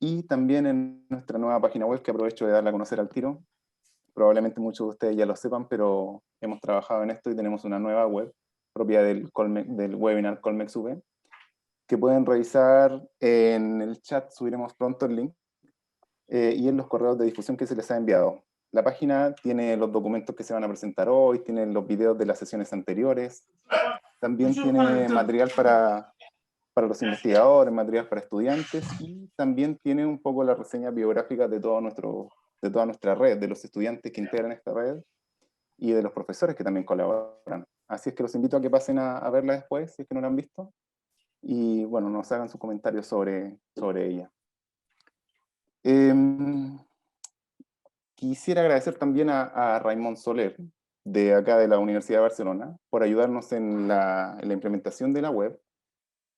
y también en nuestra nueva página web, que aprovecho de darla a conocer al tiro. Probablemente muchos de ustedes ya lo sepan, pero hemos trabajado en esto y tenemos una nueva web propia del webinar Colmex V, que pueden revisar en el chat, subiremos pronto el link, y en los correos de difusión que se les ha enviado. La página tiene los documentos que se van a presentar hoy, tiene los videos de las sesiones anteriores, también tiene material para los investigadores, material para estudiantes, y también tiene un poco la reseña biográfica de de toda nuestra red, de los estudiantes que integran esta red, y de los profesores que también colaboran. Así es que los invito a que pasen a verla después, si es que no la han visto, y bueno, nos hagan sus comentarios sobre ella. Quisiera agradecer también a Raymond Soler, de acá de la Universidad de Barcelona, por ayudarnos en en la implementación de la web,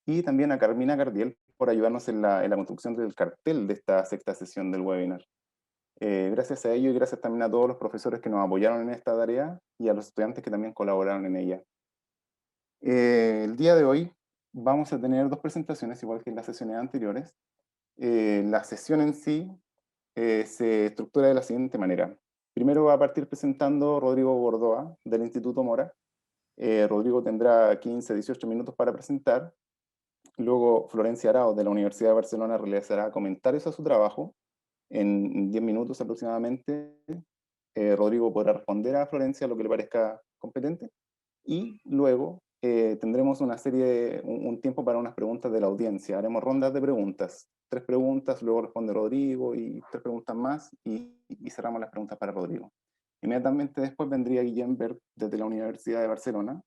y también a Carmina Cardiel por ayudarnos en en la construcción del cartel de esta sexta sesión del webinar. Gracias a ello y gracias también a todos los profesores que nos apoyaron en esta tarea y a los estudiantes que también colaboraron en ella. El día de hoy vamos a tener dos presentaciones, igual que en las sesiones anteriores. La sesión en sí se estructura de la siguiente manera. Primero va a partir presentando Rodrigo Gordoa, del Instituto Mora. Rodrigo tendrá 15-18 minutos para presentar. Luego Florencia Arao, de la Universidad de Barcelona, realizará comentarios a su trabajo en 10 minutos aproximadamente. Rodrigo podrá responder a Florencia lo que le parezca competente. Y luego tendremos un tiempo para unas preguntas de la audiencia. Haremos rondas de preguntas. 3 preguntas, luego responde Rodrigo y 3 preguntas más y cerramos las preguntas para Rodrigo. Inmediatamente después vendría Guillem Bert desde la Universidad de Barcelona.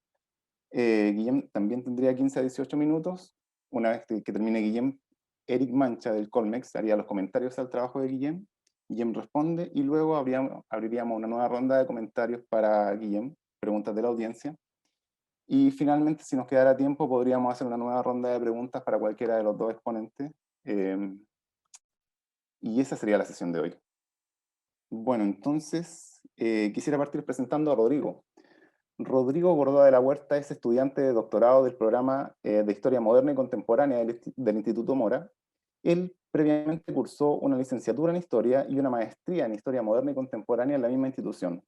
Guillem también tendría 15-18 minutos. Una vez que termine Guillem, Eric Mancha del Colmex haría los comentarios al trabajo de Guillem. Guillem responde y luego abriríamos una nueva ronda de comentarios para Guillem, preguntas de la audiencia. Y finalmente, si nos quedara tiempo, podríamos hacer una nueva ronda de preguntas para cualquiera de los dos exponentes. Y esa sería la sesión de hoy. Bueno, entonces quisiera partir presentando a Rodrigo. Rodrigo Gordoa de la Huerta es estudiante de doctorado del programa de Historia Moderna y Contemporánea del Instituto Mora. Él previamente cursó una licenciatura en Historia y una maestría en Historia Moderna y Contemporánea en la misma institución.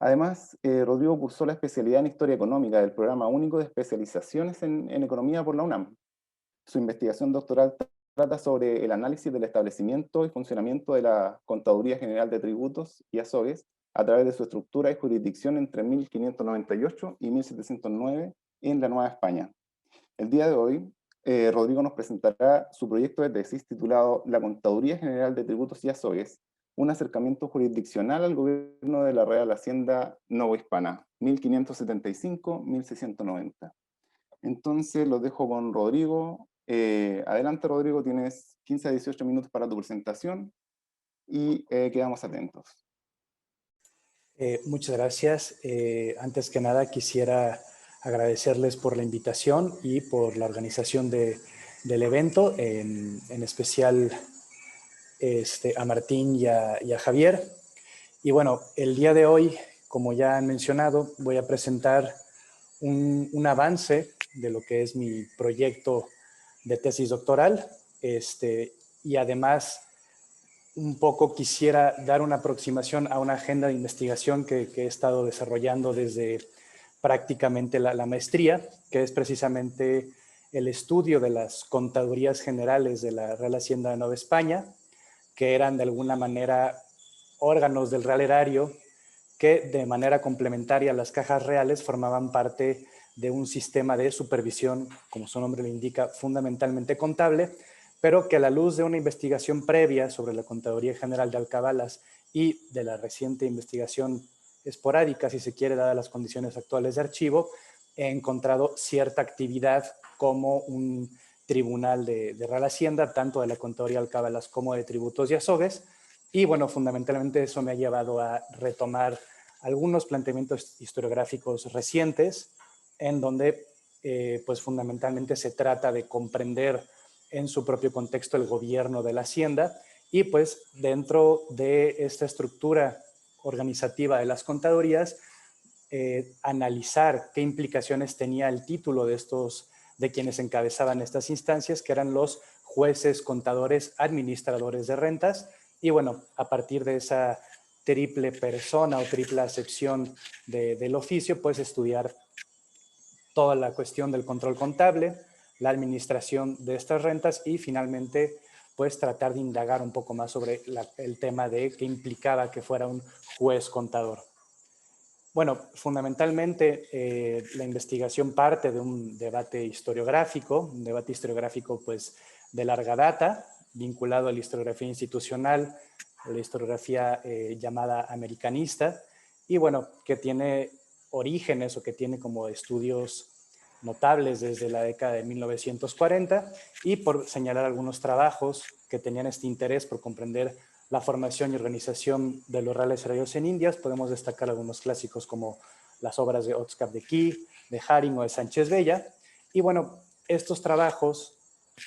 Además, Rodrigo cursó la especialidad en Historia Económica del Programa Único de Especializaciones en Economía por la UNAM. Su investigación doctoral trata sobre el análisis del establecimiento y funcionamiento de la Contaduría General de Tributos y Azogues a través de su estructura y jurisdicción entre 1598 y 1709 en la Nueva España. El día de hoy, Rodrigo nos presentará su proyecto de tesis titulado La Contaduría General de Tributos y Azogues, un acercamiento jurisdiccional al gobierno de la Real Hacienda Novohispana, 1575-1690. Entonces los dejo con Rodrigo. Adelante, Rodrigo, tienes 15-18 minutos para tu presentación y quedamos atentos. Muchas gracias. Antes que nada quisiera agradecerles por la invitación y por la organización del evento, en especial a Martín y a Javier. Y bueno, el día de hoy, como ya han mencionado, voy a presentar un avance de lo que es mi proyecto de tesis doctoral, y además un poco quisiera dar una aproximación a una agenda de investigación que he estado desarrollando desde prácticamente la maestría, que es precisamente el estudio de las contadurías generales de la Real Hacienda de Nueva España, que eran de alguna manera órganos del Real Erario que de manera complementaria a las cajas reales formaban parte de un sistema de supervisión, como su nombre lo indica, fundamentalmente contable, pero que a la luz de una investigación previa sobre la Contaduría General de Alcabalas y de la reciente investigación esporádica, si se quiere, dadas las condiciones actuales de archivo, he encontrado cierta actividad como un tribunal de Real Hacienda, tanto de la Contaduría de Alcabalas como de Tributos y Azogues, y bueno, fundamentalmente eso me ha llevado a retomar algunos planteamientos historiográficos recientes en donde pues fundamentalmente se trata de comprender en su propio contexto el gobierno de la hacienda y pues dentro de esta estructura organizativa de las contadurías analizar qué implicaciones tenía el título de quienes encabezaban estas instancias, que eran los jueces, contadores, administradores de rentas. Y bueno, a partir de esa triple persona o triple acepción del oficio, pues estudiar toda la cuestión del control contable, la administración de estas rentas y finalmente pues tratar de indagar un poco más sobre el tema de qué implicaba que fuera un juez contador. Bueno, fundamentalmente la investigación parte de un debate historiográfico pues de larga data, vinculado a la historiografía institucional, a la historiografía llamada americanista, y bueno, que tiene orígenes o que tiene como estudios notables desde la década de 1940, y por señalar algunos trabajos que tenían este interés por comprender la formación y organización de los reales horarios en Indias, podemos destacar algunos clásicos como las obras de Oxcap de Key, de Haring o de Sánchez Bella. Y bueno, estos trabajos,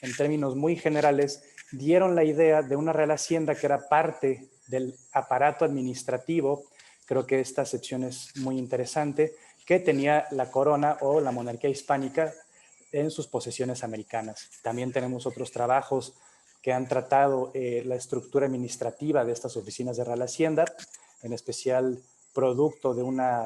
en términos muy generales, dieron la idea de una real hacienda que era parte del aparato administrativo. Creo que esta acepción es muy interesante, que tenía la corona o la monarquía hispánica en sus posesiones americanas. También tenemos otros trabajos que han tratado la estructura administrativa de estas oficinas de Real Hacienda, en especial producto de una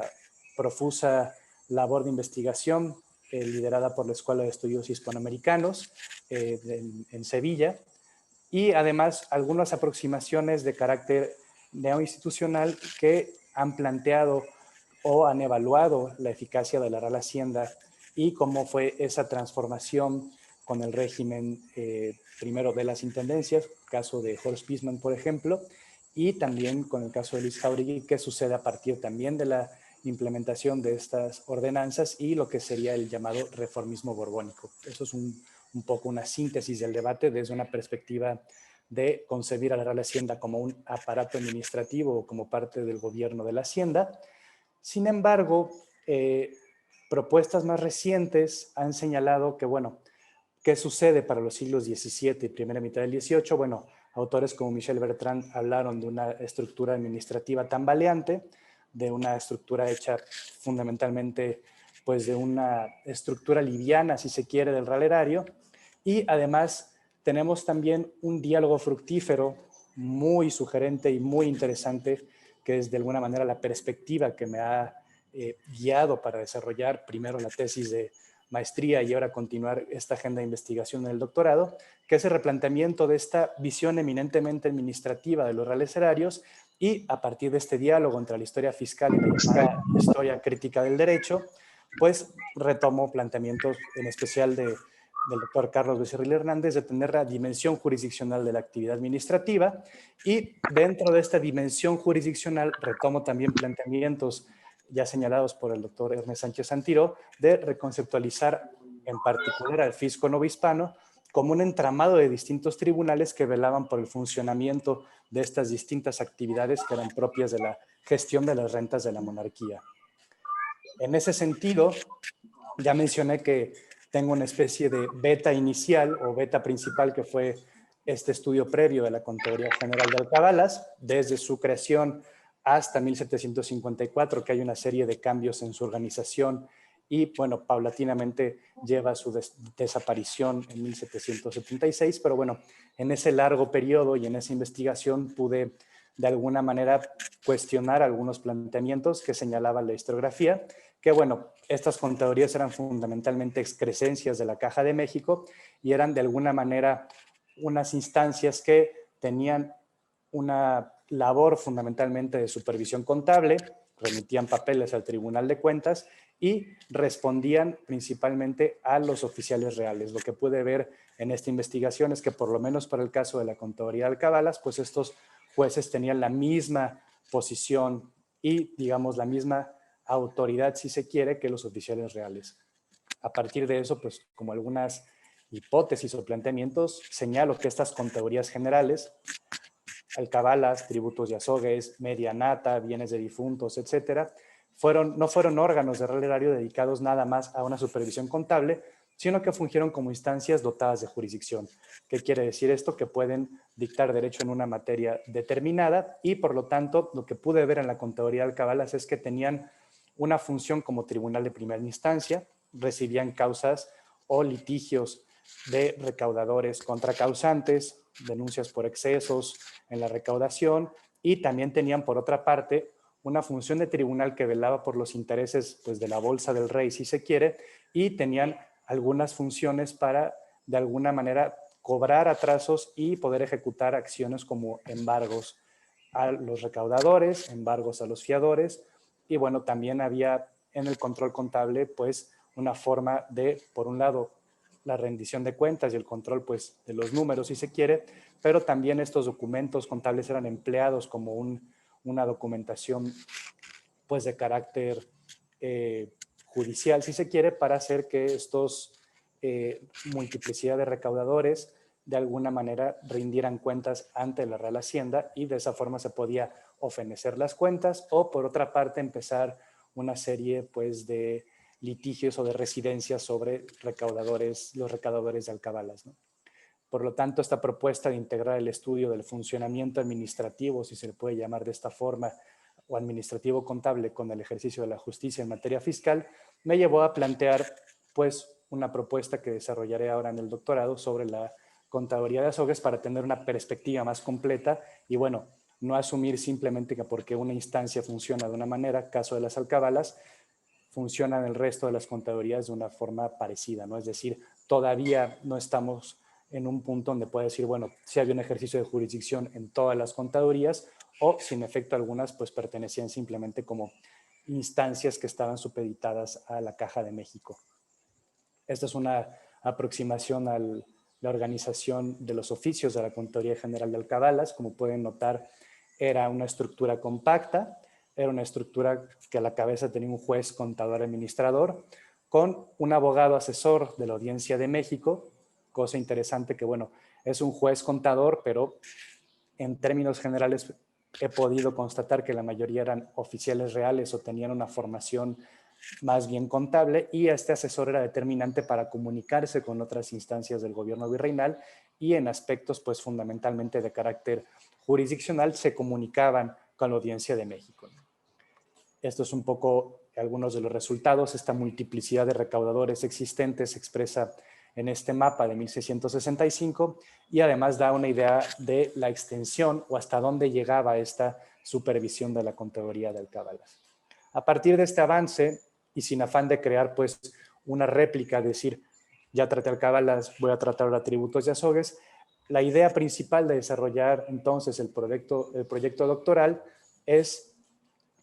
profusa labor de investigación liderada por la Escuela de Estudios Hispanoamericanos en Sevilla, y además algunas aproximaciones de carácter neoinstitucional que han planteado o han evaluado la eficacia de la Real Hacienda y cómo fue esa transformación con el régimen primero de las intendencias, caso de Horst Pisman, por ejemplo, y también con el caso de Luis Jáuregui, que sucede a partir también de la implementación de estas ordenanzas y lo que sería el llamado reformismo borbónico. Eso es un poco una síntesis del debate desde una perspectiva de concebir a la Real Hacienda como un aparato administrativo o como parte del gobierno de la Hacienda. Sin embargo, propuestas más recientes han señalado que, bueno, ¿qué sucede para los siglos XVII y primera mitad del XVIII? Bueno, autores como Michel Bertrand hablaron de una estructura administrativa tambaleante, de una estructura hecha fundamentalmente pues de una estructura liviana, si se quiere, del real erario, y además tenemos también un diálogo fructífero muy sugerente y muy interesante, que es de alguna manera la perspectiva que me ha guiado para desarrollar primero la tesis de maestría y ahora continuar esta agenda de investigación en el doctorado, que es el replanteamiento de esta visión eminentemente administrativa de los reales erarios, y a partir de este diálogo entre la historia fiscal y la llamada historia crítica del derecho, pues retomo planteamientos en especial del doctor Carlos Becerril Hernández de tener la dimensión jurisdiccional de la actividad administrativa, y dentro de esta dimensión jurisdiccional retomo también planteamientos ya señalados por el doctor Ernest Sánchez Santiro de reconceptualizar en particular al fisco novohispano como un entramado de distintos tribunales que velaban por el funcionamiento de estas distintas actividades que eran propias de la gestión de las rentas de la monarquía. En ese sentido, ya mencioné que tengo una especie de beta inicial o beta principal, que fue este estudio previo de la Contaduría General de Alcabalas, desde su creación hasta 1754, que hay una serie de cambios en su organización y, bueno, paulatinamente lleva a su desaparición en 1776, pero bueno, en ese largo periodo y en esa investigación pude de alguna manera cuestionar algunos planteamientos que señalaba la historiografía, que bueno, estas contadurías eran fundamentalmente excrescencias de la Caja de México y eran de alguna manera unas instancias que tenían una labor fundamentalmente de supervisión contable, remitían papeles al Tribunal de Cuentas y respondían principalmente a los oficiales reales. Lo que pude ver en esta investigación es que por lo menos para el caso de la Contaduría de Alcabalas, pues estos jueces tenían la misma posición y, digamos, la misma autoridad, si se quiere, que los oficiales reales. A partir de eso, pues como algunas hipótesis o planteamientos, señalo que estas contadurías generales, alcabalas, tributos y azogues, medianata, bienes de difuntos, etcétera, no fueron órganos de real erario dedicados nada más a una supervisión contable, sino que fungieron como instancias dotadas de jurisdicción. ¿Qué quiere decir esto? Que pueden dictar derecho en una materia determinada y, por lo tanto, lo que pude ver en la contaduría de alcabalas es que tenían una función como tribunal de primera instancia, recibían causas o litigios de recaudadores contra causantes, denuncias por excesos en la recaudación, y también tenían, por otra parte, una función de tribunal que velaba por los intereses, pues, de la bolsa del rey, si se quiere, y tenían algunas funciones para, de alguna manera, cobrar atrasos y poder ejecutar acciones como embargos a los recaudadores, embargos a los fiadores, y bueno, también había en el control contable, pues, una forma de, por un lado, la rendición de cuentas y el control, pues, de los números, si se quiere, pero también estos documentos contables eran empleados como una documentación, pues, de carácter judicial, si se quiere, para hacer que estos multiplicidad de recaudadores de alguna manera rindieran cuentas ante la Real Hacienda, y de esa forma se podía o fenecer las cuentas o, por otra parte, empezar una serie, pues, de litigios o de residencias sobre recaudadores, los recaudadores de alcabalas, ¿no? Por lo tanto, esta propuesta de integrar el estudio del funcionamiento administrativo, si se le puede llamar de esta forma, o administrativo contable, con el ejercicio de la justicia en materia fiscal, me llevó a plantear, pues, una propuesta que desarrollaré ahora en el doctorado sobre la contaduría de azogues, para tener una perspectiva más completa y, bueno, no asumir simplemente que porque una instancia funciona de una manera, caso de las alcabalas, funcionan el resto de las contadurías de una forma parecida, ¿no? Es decir, todavía no estamos en un punto donde puede decir, bueno, si había un ejercicio de jurisdicción en todas las contadurías, o si en efecto algunas pues pertenecían simplemente como instancias que estaban supeditadas a la Caja de México. Esta es una aproximación a la organización de los oficios de la Contaduría General de Alcabalas. Como pueden notar, era una estructura compacta, era una estructura que a la cabeza tenía un juez contador administrador, con un abogado asesor de la Audiencia de México, cosa interesante que, bueno, es un juez contador, pero en términos generales he podido constatar que la mayoría eran oficiales reales o tenían una formación más bien contable, y este asesor era determinante para comunicarse con otras instancias del gobierno virreinal, y en aspectos, pues, fundamentalmente de carácter jurisdiccional, se comunicaban con la Audiencia de México. Esto es un poco algunos de los resultados. Esta multiplicidad de recaudadores existentes se expresa en este mapa de 1665, y además da una idea de la extensión o hasta dónde llegaba esta supervisión de la contaduría de alcabalas. A partir de este avance, y sin afán de crear, pues, una réplica, decir, ya traté alcabalas, voy a tratar ahora tributos y azogues, la idea principal de desarrollar entonces el proyecto doctoral es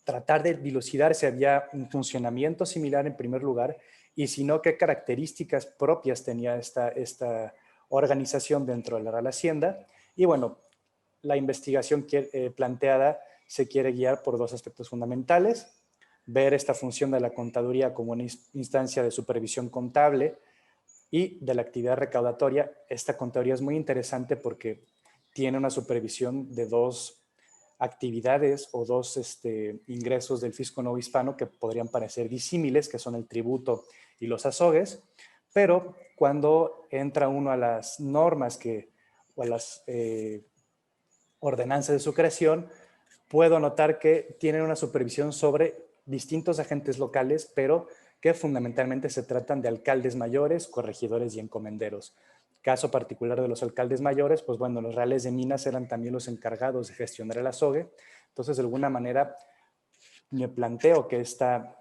tratar de dilucidar si había un funcionamiento similar en primer lugar, y si no, qué características propias tenía esta organización dentro de la Real Hacienda. Y bueno, la investigación planteada se quiere guiar por dos aspectos fundamentales: ver esta función de la contaduría como una instancia de supervisión contable y de la actividad recaudatoria. Esta contaduría es muy interesante porque tiene una supervisión de dos actividades o dos ingresos del fisco nuevo hispano que podrían parecer disímiles, que son el tributo y los azogues, pero cuando entra uno a las normas o a las ordenanzas de su creación, puedo notar que tienen una supervisión sobre distintos agentes locales, pero que fundamentalmente se tratan de alcaldes mayores, corregidores y encomenderos. Caso particular de los alcaldes mayores, pues bueno, los reales de minas eran también los encargados de gestionar el azogue. Entonces, de alguna manera, me planteo que esta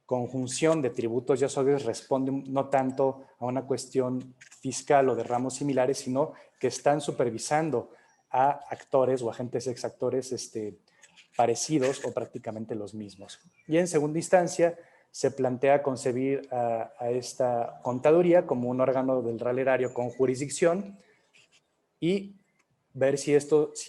conjunción de tributos y azogues responde no tanto a una cuestión fiscal o de ramos similares, sino que están supervisando a actores o agentes exactores parecidos o prácticamente los mismos. Y en segunda instancia, se plantea concebir a esta contaduría como un órgano del Real Erario con jurisdicción, y ver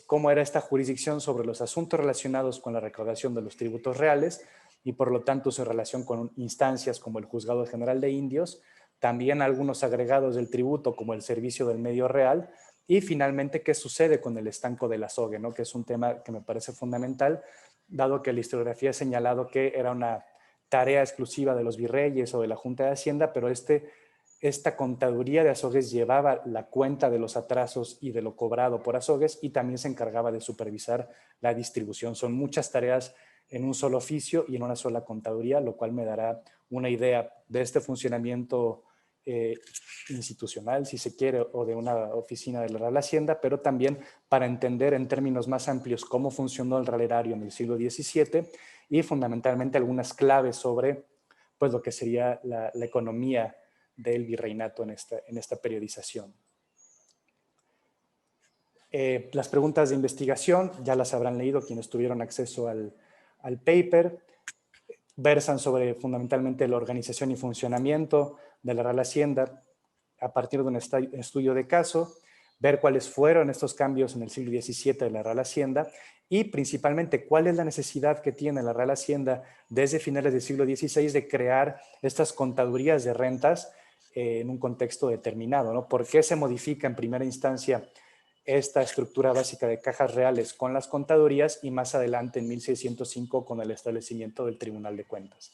cómo era esta jurisdicción sobre los asuntos relacionados con la recaudación de los tributos reales, y por lo tanto su relación con instancias como el Juzgado General de Indios, también algunos agregados del tributo como el Servicio del Medio Real, y finalmente qué sucede con el estanco del azogue, ¿no? Que es un tema que me parece fundamental, dado que la historiografía ha señalado que era una tarea exclusiva de los virreyes o de la Junta de Hacienda, pero esta contaduría de azogues llevaba la cuenta de los atrasos y de lo cobrado por azogues, y también se encargaba de supervisar la distribución. Son muchas tareas en un solo oficio y en una sola contaduría, lo cual me dará una idea de este funcionamiento institucional, si se quiere, o de una oficina de la Real Hacienda, pero también para entender en términos más amplios cómo funcionó el Real Erario en el siglo XVII y fundamentalmente algunas claves sobre pues, lo que sería la economía del virreinato en esta periodización. Las preguntas de investigación ya las habrán leído quienes tuvieron acceso al paper. Versan sobre fundamentalmente la organización y funcionamiento de la Real Hacienda a partir de un estudio de caso, ver cuáles fueron estos cambios en el siglo XVII de la Real Hacienda y principalmente cuál es la necesidad que tiene la Real Hacienda desde finales del siglo XVI de crear estas contadurías de rentas en un contexto determinado, ¿no? ¿Por qué se modifica en primera instancia esta estructura básica de cajas reales con las contadurías y más adelante en 1605 con el establecimiento del Tribunal de Cuentas?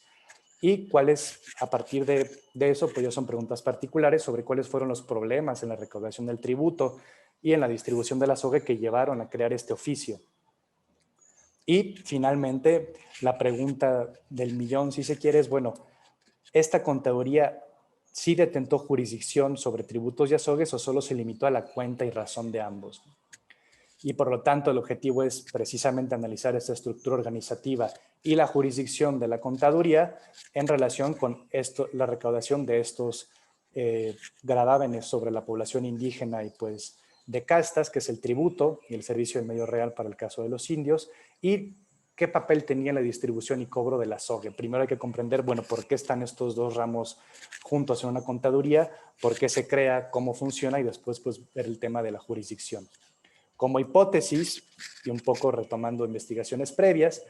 Y cuáles, a partir de eso, pues ya son preguntas particulares sobre cuáles fueron los problemas en la recaudación del tributo y en la distribución de la SOGE que llevaron a crear este oficio. Y finalmente, la pregunta del millón, si se quiere, es, bueno, ¿esta contaduría sí detentó jurisdicción sobre tributos y azogues o solo se limitó a la cuenta y razón de ambos? Y por lo tanto el objetivo es precisamente analizar esta estructura organizativa y la jurisdicción de la contaduría en relación con la recaudación de estos gravámenes sobre la población indígena y pues de castas, que es el tributo y el servicio del medio real para el caso de los indios, y qué papel tenía la distribución y cobro de la SOGE. Primero hay que comprender, bueno, por qué están estos dos ramos juntos en una contaduría, por qué se crea, cómo funciona y después pues ver el tema de la jurisdicción. Como hipótesis, y un poco retomando investigaciones previas,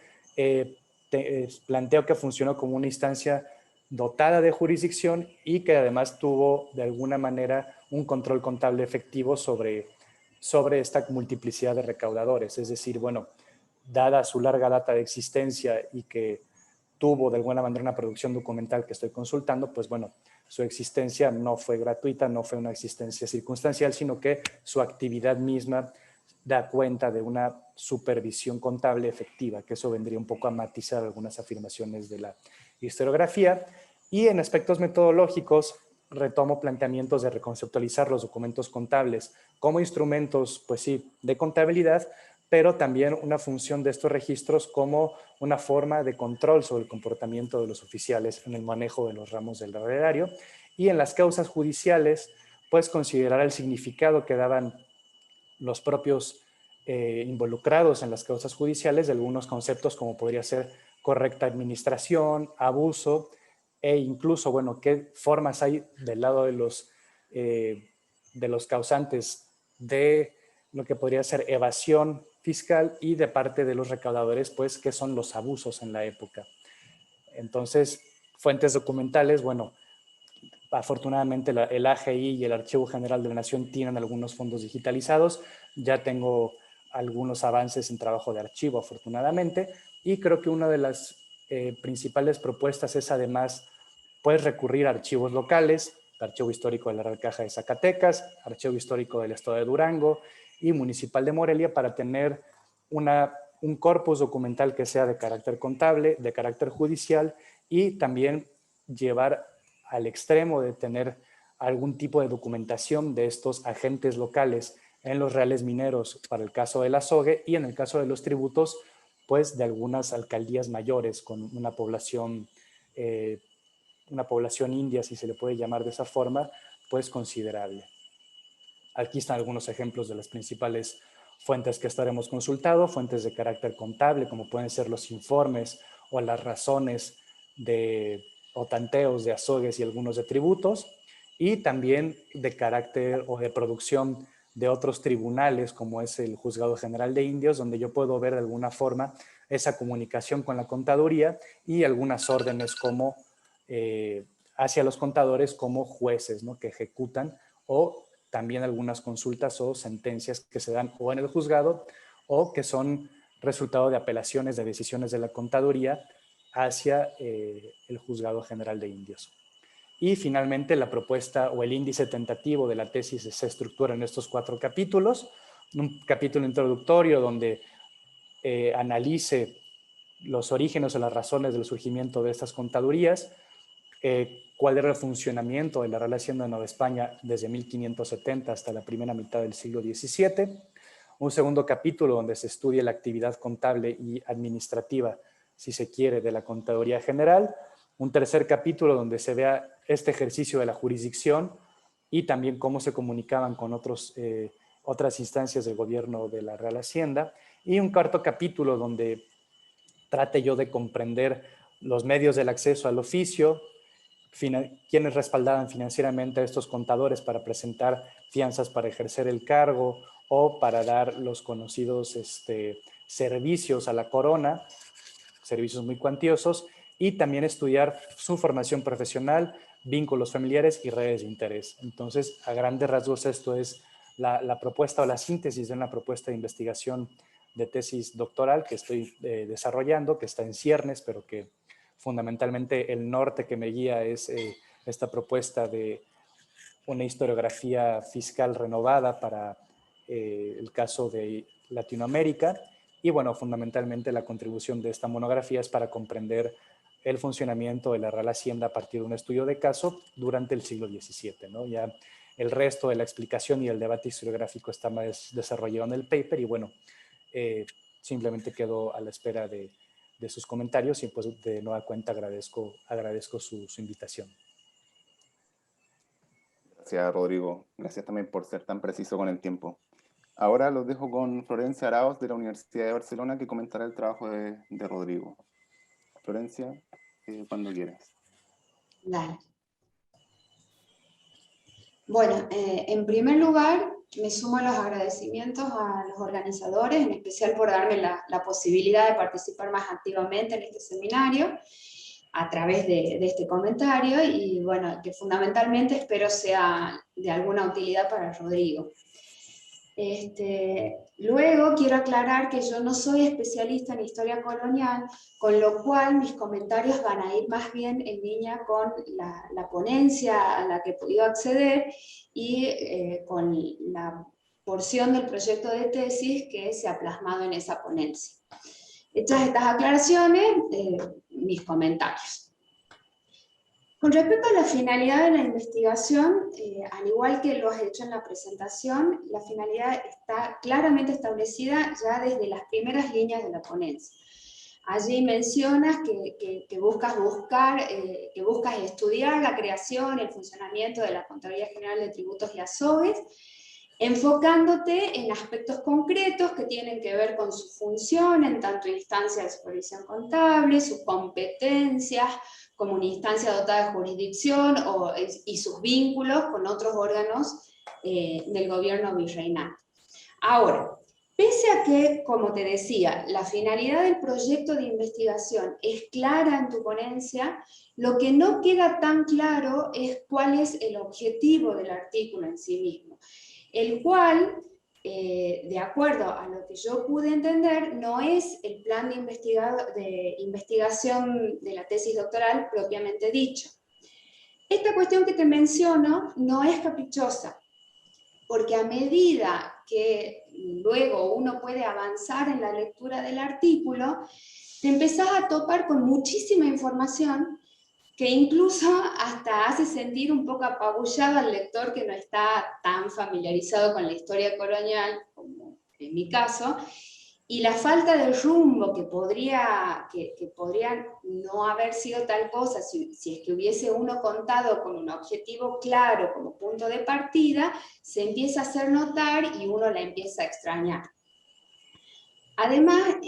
planteo que funcionó como una instancia dotada de jurisdicción y que además tuvo de alguna manera un control contable efectivo sobre esta multiplicidad de recaudadores. Es decir, bueno, dada su larga data de existencia y que tuvo de alguna manera una producción documental que estoy consultando, pues bueno, su existencia no fue gratuita, no fue una existencia circunstancial, sino que su actividad misma da cuenta de una supervisión contable efectiva, que eso vendría un poco a matizar algunas afirmaciones de la historiografía. Y en aspectos metodológicos, retomo planteamientos de reconceptualizar los documentos contables como instrumentos, pues sí, de contabilidad, pero también una función de estos registros como una forma de control sobre el comportamiento de los oficiales en el manejo de los ramos del erario. Y en las causas judiciales, pues considerar el significado que daban los propios involucrados en las causas judiciales de algunos conceptos como podría ser correcta administración, abuso e incluso, bueno, qué formas hay del lado de los causantes de lo que podría ser evasión fiscal y de parte de los recaudadores, pues, qué son los abusos en la época. Entonces, fuentes documentales, bueno, afortunadamente el AGI y el Archivo General de la Nación tienen algunos fondos digitalizados. Ya tengo algunos avances en trabajo de archivo, afortunadamente, y creo que una de las principales propuestas es además pues, recurrir a archivos locales, Archivo Histórico de la Real Caja de Zacatecas, Archivo Histórico del Estado de Durango y Municipal de Morelia para tener un corpus documental que sea de carácter contable, de carácter judicial y también llevar al extremo de tener algún tipo de documentación de estos agentes locales en los reales mineros para el caso de la SOGE y en el caso de los tributos, pues de algunas alcaldías mayores con una población india, si se le puede llamar de esa forma, pues considerable. Aquí están algunos ejemplos de las principales fuentes que estaremos consultando, fuentes de carácter contable, como pueden ser los informes o las razones o tanteos de azogues y algunos de tributos, y también de carácter o de producción de otros tribunales, como es el Juzgado General de Indios, donde yo puedo ver de alguna forma esa comunicación con la contaduría y algunas órdenes como hacia los contadores como jueces, ¿no?, que ejecutan, o también algunas consultas o sentencias que se dan o en el juzgado o que son resultado de apelaciones de decisiones de la contaduría hacia el Juzgado General de Indios. Y finalmente la propuesta o el índice tentativo de la tesis se estructura en estos 4 capítulos. Un capítulo introductorio donde analice los orígenes o las razones del surgimiento de estas contadurías, cuál era el funcionamiento de la Real Hacienda de Nueva España desde 1570 hasta la primera mitad del siglo XVII. Un segundo capítulo donde se estudia la actividad contable y administrativa, si se quiere, de la Contaduría General. Un tercer capítulo donde se vea este ejercicio de la jurisdicción y también cómo se comunicaban con otras instancias del gobierno de la Real Hacienda. Y un cuarto capítulo donde trate yo de comprender los medios del acceso al oficio, quienes respaldaban financieramente a estos contadores para presentar fianzas para ejercer el cargo o para dar los conocidos servicios a la corona, servicios muy cuantiosos, y también estudiar su formación profesional, vínculos familiares y redes de interés. Entonces, a grandes rasgos, esto es la propuesta o la síntesis de una propuesta de investigación de tesis doctoral que estoy desarrollando, que está en ciernes, pero que fundamentalmente el norte que me guía es esta propuesta de una historiografía fiscal renovada para el caso de Latinoamérica. Y bueno, fundamentalmente la contribución de esta monografía es para comprender el funcionamiento de la Real Hacienda a partir de un estudio de caso durante el siglo XVII, ¿no? Ya el resto de la explicación y el debate historiográfico está más desarrollado en el paper y bueno, simplemente quedo a la espera de sus comentarios y pues de nueva cuenta agradezco su invitación. Gracias, Rodrigo. Gracias también por ser tan preciso con el tiempo. Ahora los dejo con Florencia Arauz de la Universidad de Barcelona, que comentará el trabajo de Rodrigo. Florencia, cuando quieras. Dale. Bueno, en primer lugar, me sumo a los agradecimientos a los organizadores, en especial por darme la posibilidad de participar más activamente en este seminario, a través de este comentario, y bueno, que fundamentalmente espero sea de alguna utilidad para Rodrigo. Luego quiero aclarar que yo no soy especialista en historia colonial, con lo cual mis comentarios van a ir más bien en línea con la ponencia a la que he podido acceder y con la porción del proyecto de tesis que se ha plasmado en esa ponencia. Hechas estas aclaraciones, mis comentarios. Con respecto a la finalidad de la investigación, al igual que lo has hecho en la presentación, la finalidad está claramente establecida ya desde las primeras líneas de la ponencia. Allí mencionas que buscas estudiar la creación y el funcionamiento de la Contraloría General de Tributos y Azogues, enfocándote en aspectos concretos que tienen que ver con su función en tanto instancia de supervisión contable, sus competencias, como una instancia dotada de jurisdicción y sus vínculos con otros órganos del gobierno virreinal. Ahora, pese a que, como te decía, la finalidad del proyecto de investigación es clara en tu ponencia, lo que no queda tan claro es cuál es el objetivo del artículo en sí mismo, el cual, de acuerdo a lo que yo pude entender, no es el plan de investigación de la tesis doctoral propiamente dicho. Esta cuestión que te menciono no es caprichosa, porque a medida que luego uno puede avanzar en la lectura del artículo, te empezás a topar con muchísima información que incluso hasta hace sentir un poco apabullado al lector que no está tan familiarizado con la historia colonial, como en mi caso, y la falta de rumbo que podría no haber sido tal cosa si es que hubiese uno contado con un objetivo claro como punto de partida, se empieza a hacer notar y uno la empieza a extrañar. Además,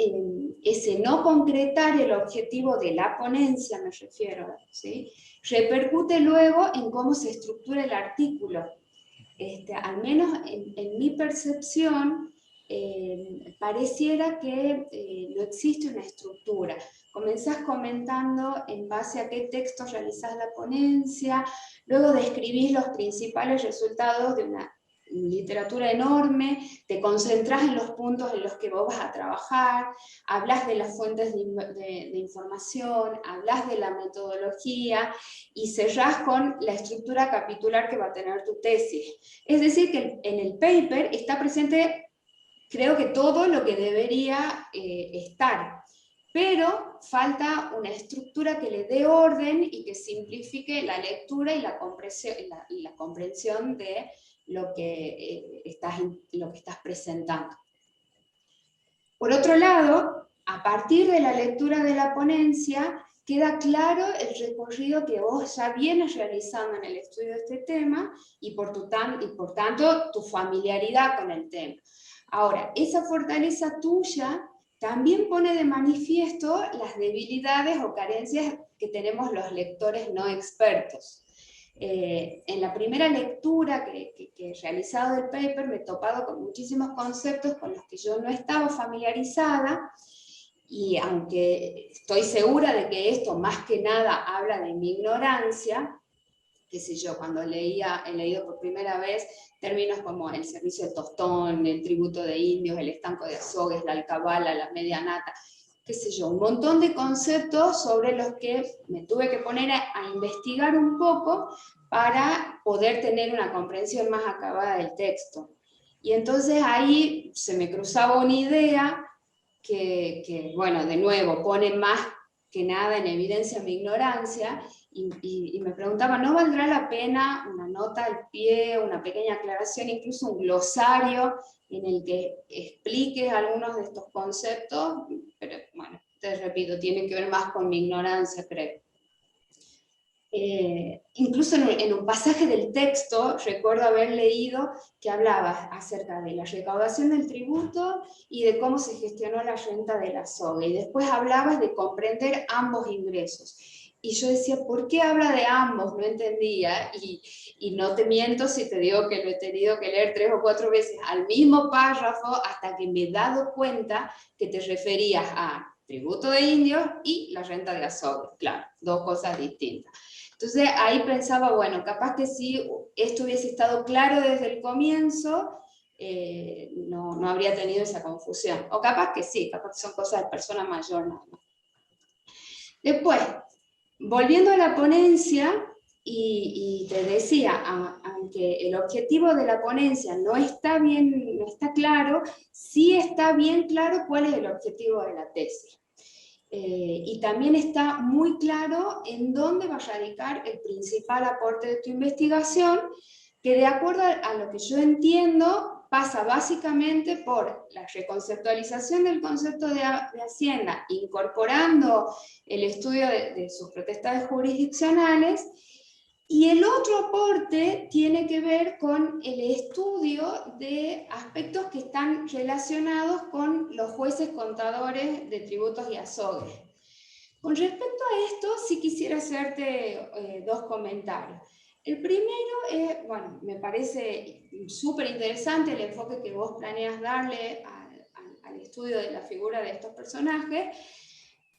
ese no concretar el objetivo de la ponencia, me refiero, ¿sí?, repercute luego en cómo se estructura el artículo. Al menos en mi percepción, pareciera que no existe una estructura. Comenzás comentando en base a qué textos realizás la ponencia, luego describís los principales resultados de una literatura enorme, te concentrás en los puntos en los que vos vas a trabajar, hablas de las fuentes de información, hablas de la metodología y cerrás con la estructura capitular que va a tener tu tesis. Es decir, que en el paper está presente, creo que todo lo que debería estar, pero falta una estructura que le dé orden y que simplifique la lectura y la comprensión de lo que estás presentando. Por otro lado, a partir de la lectura de la ponencia, queda claro el recorrido que vos ya vienes realizando en el estudio de este tema y por tanto tu familiaridad con el tema. Ahora, esa fortaleza tuya también pone de manifiesto las debilidades o carencias que tenemos los lectores no expertos. En la primera lectura que he realizado del paper me he topado con muchísimos conceptos con los que yo no estaba familiarizada, y aunque estoy segura de que esto más que nada habla de mi ignorancia, qué sé yo, cuando he leído por primera vez términos como el servicio de tostón, el tributo de indios, el estanco de Azogues, la alcabala, la media nata, qué sé yo, un montón de conceptos sobre los que me tuve que poner a investigar un poco para poder tener una comprensión más acabada del texto. Y entonces ahí se me cruzaba una idea que bueno, de nuevo, pone más que nada en evidencia mi ignorancia, y me preguntaba, ¿no valdrá la pena una nota al pie, una pequeña aclaración, incluso un glosario en el que expliques algunos de estos conceptos? Pero bueno, te repito, tiene que ver más con mi ignorancia, creo. Incluso en un pasaje del texto recuerdo haber leído que hablaba acerca de la recaudación del tributo y de cómo se gestionó la renta de la soga, y después hablabas de comprender ambos ingresos. Y yo decía, ¿por qué habla de ambos? No entendía, y no te miento si te digo que lo he tenido que leer 3 o 4 veces al mismo párrafo hasta que me he dado cuenta que te referías a tributo de indios y la renta de azogue. Claro, 2 cosas distintas. Entonces ahí pensaba, bueno, capaz que si esto hubiese estado claro desde el comienzo, no habría tenido esa confusión. O capaz que sí, capaz que son cosas de persona mayor nada más. Después, volviendo a la ponencia, y te decía, aunque el objetivo de la ponencia no está claro, sí está bien claro cuál es el objetivo de la tesis. Y también está muy claro en dónde va a radicar el principal aporte de tu investigación, que de acuerdo a lo que yo entiendo, pasa básicamente por la reconceptualización del concepto de hacienda, incorporando el estudio de sus potestades jurisdiccionales, y el otro aporte tiene que ver con el estudio de aspectos que están relacionados con los jueces contadores de tributos y azogues. Con respecto a esto, sí quisiera hacerte 2 comentarios. El primero es, bueno, me parece súper interesante el enfoque que vos planeas darle al estudio de la figura de estos personajes,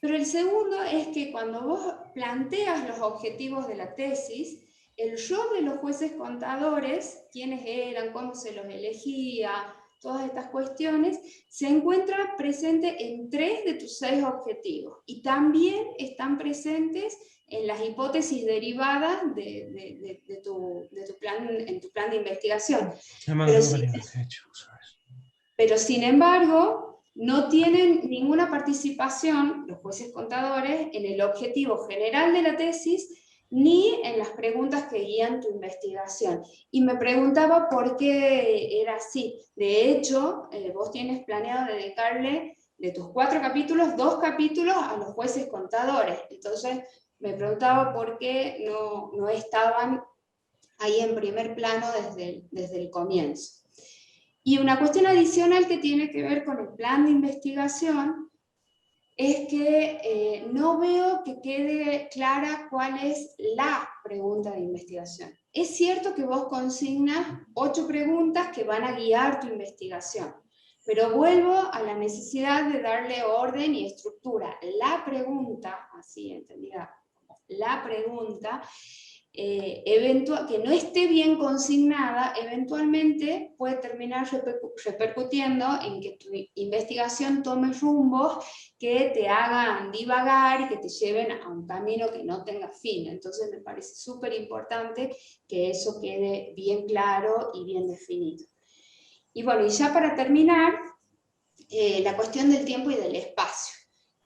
pero el segundo es que cuando vos planteas los objetivos de la tesis, el rol de los jueces contadores, quiénes eran, cómo se los elegía, todas estas cuestiones, se encuentra presente en 3 de tus 6 objetivos, y también están presentes en las hipótesis derivadas en tu plan de investigación. Pero sin embargo, no tienen ninguna participación los jueces contadores en el objetivo general de la tesis, ni en las preguntas que guían tu investigación. Y me preguntaba por qué era así. De hecho, vos tienes planeado dedicarle de tus 4 capítulos, 2 capítulos a los jueces contadores. Entonces me preguntaba por qué no estaban ahí en primer plano desde el comienzo. Y una cuestión adicional que tiene que ver con el plan de investigación es que no veo que quede clara cuál es la pregunta de investigación. Es cierto que vos consignas 8 preguntas que van a guiar tu investigación, pero vuelvo a la necesidad de darle orden y estructura. La pregunta, así entendida, la pregunta, que no esté bien consignada, eventualmente puede terminar repercutiendo en que tu investigación tome rumbos que te hagan divagar y que te lleven a un camino que no tenga fin. Entonces me parece súper importante que eso quede bien claro y bien definido. Y bueno, y ya para terminar, la cuestión del tiempo y del espacio.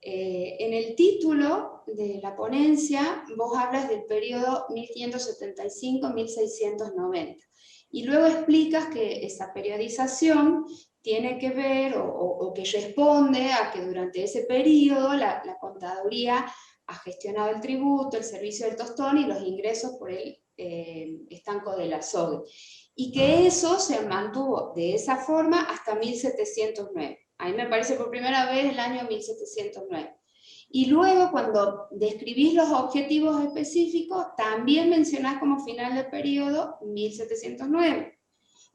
En el título de la ponencia vos hablas del periodo 1575-1690 y luego explicas que esa periodización tiene que ver o que responde a que durante ese periodo la contaduría ha gestionado el tributo, el servicio del tostón y los ingresos por el estanco de la soga. Y que eso se mantuvo de esa forma hasta 1709. A mí me parece por primera vez el año 1709. Y luego cuando describís los objetivos específicos, también mencionás como final del periodo 1709.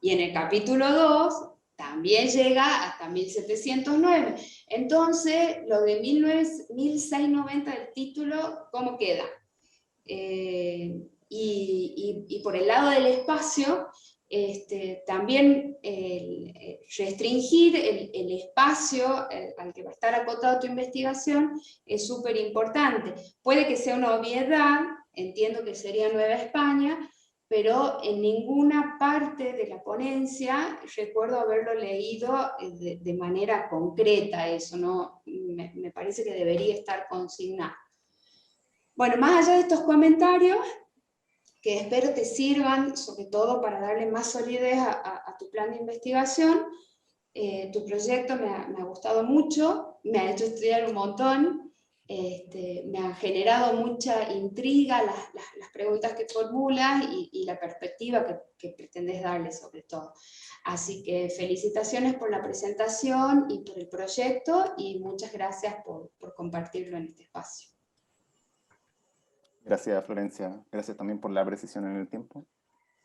Y en el capítulo 2 también llega hasta 1709. Entonces, lo de 1690 del título, ¿cómo queda? Y por el lado del espacio, también restringir el espacio al que va a estar acotado tu investigación es súper importante. Puede que sea una obviedad, entiendo que sería Nueva España, pero en ninguna parte de la ponencia recuerdo haberlo leído de manera concreta eso, ¿no? Me parece que debería estar consignado. Bueno, más allá de estos comentarios, que espero te sirvan sobre todo para darle más solidez a tu plan de investigación, tu proyecto me ha gustado mucho, me ha hecho estudiar un montón, me ha generado mucha intriga las preguntas que formulas y la perspectiva que pretendes darle sobre todo. Así que felicitaciones por la presentación y por el proyecto y muchas gracias por compartirlo en este espacio. Gracias, Florencia. Gracias también por la precisión en el tiempo.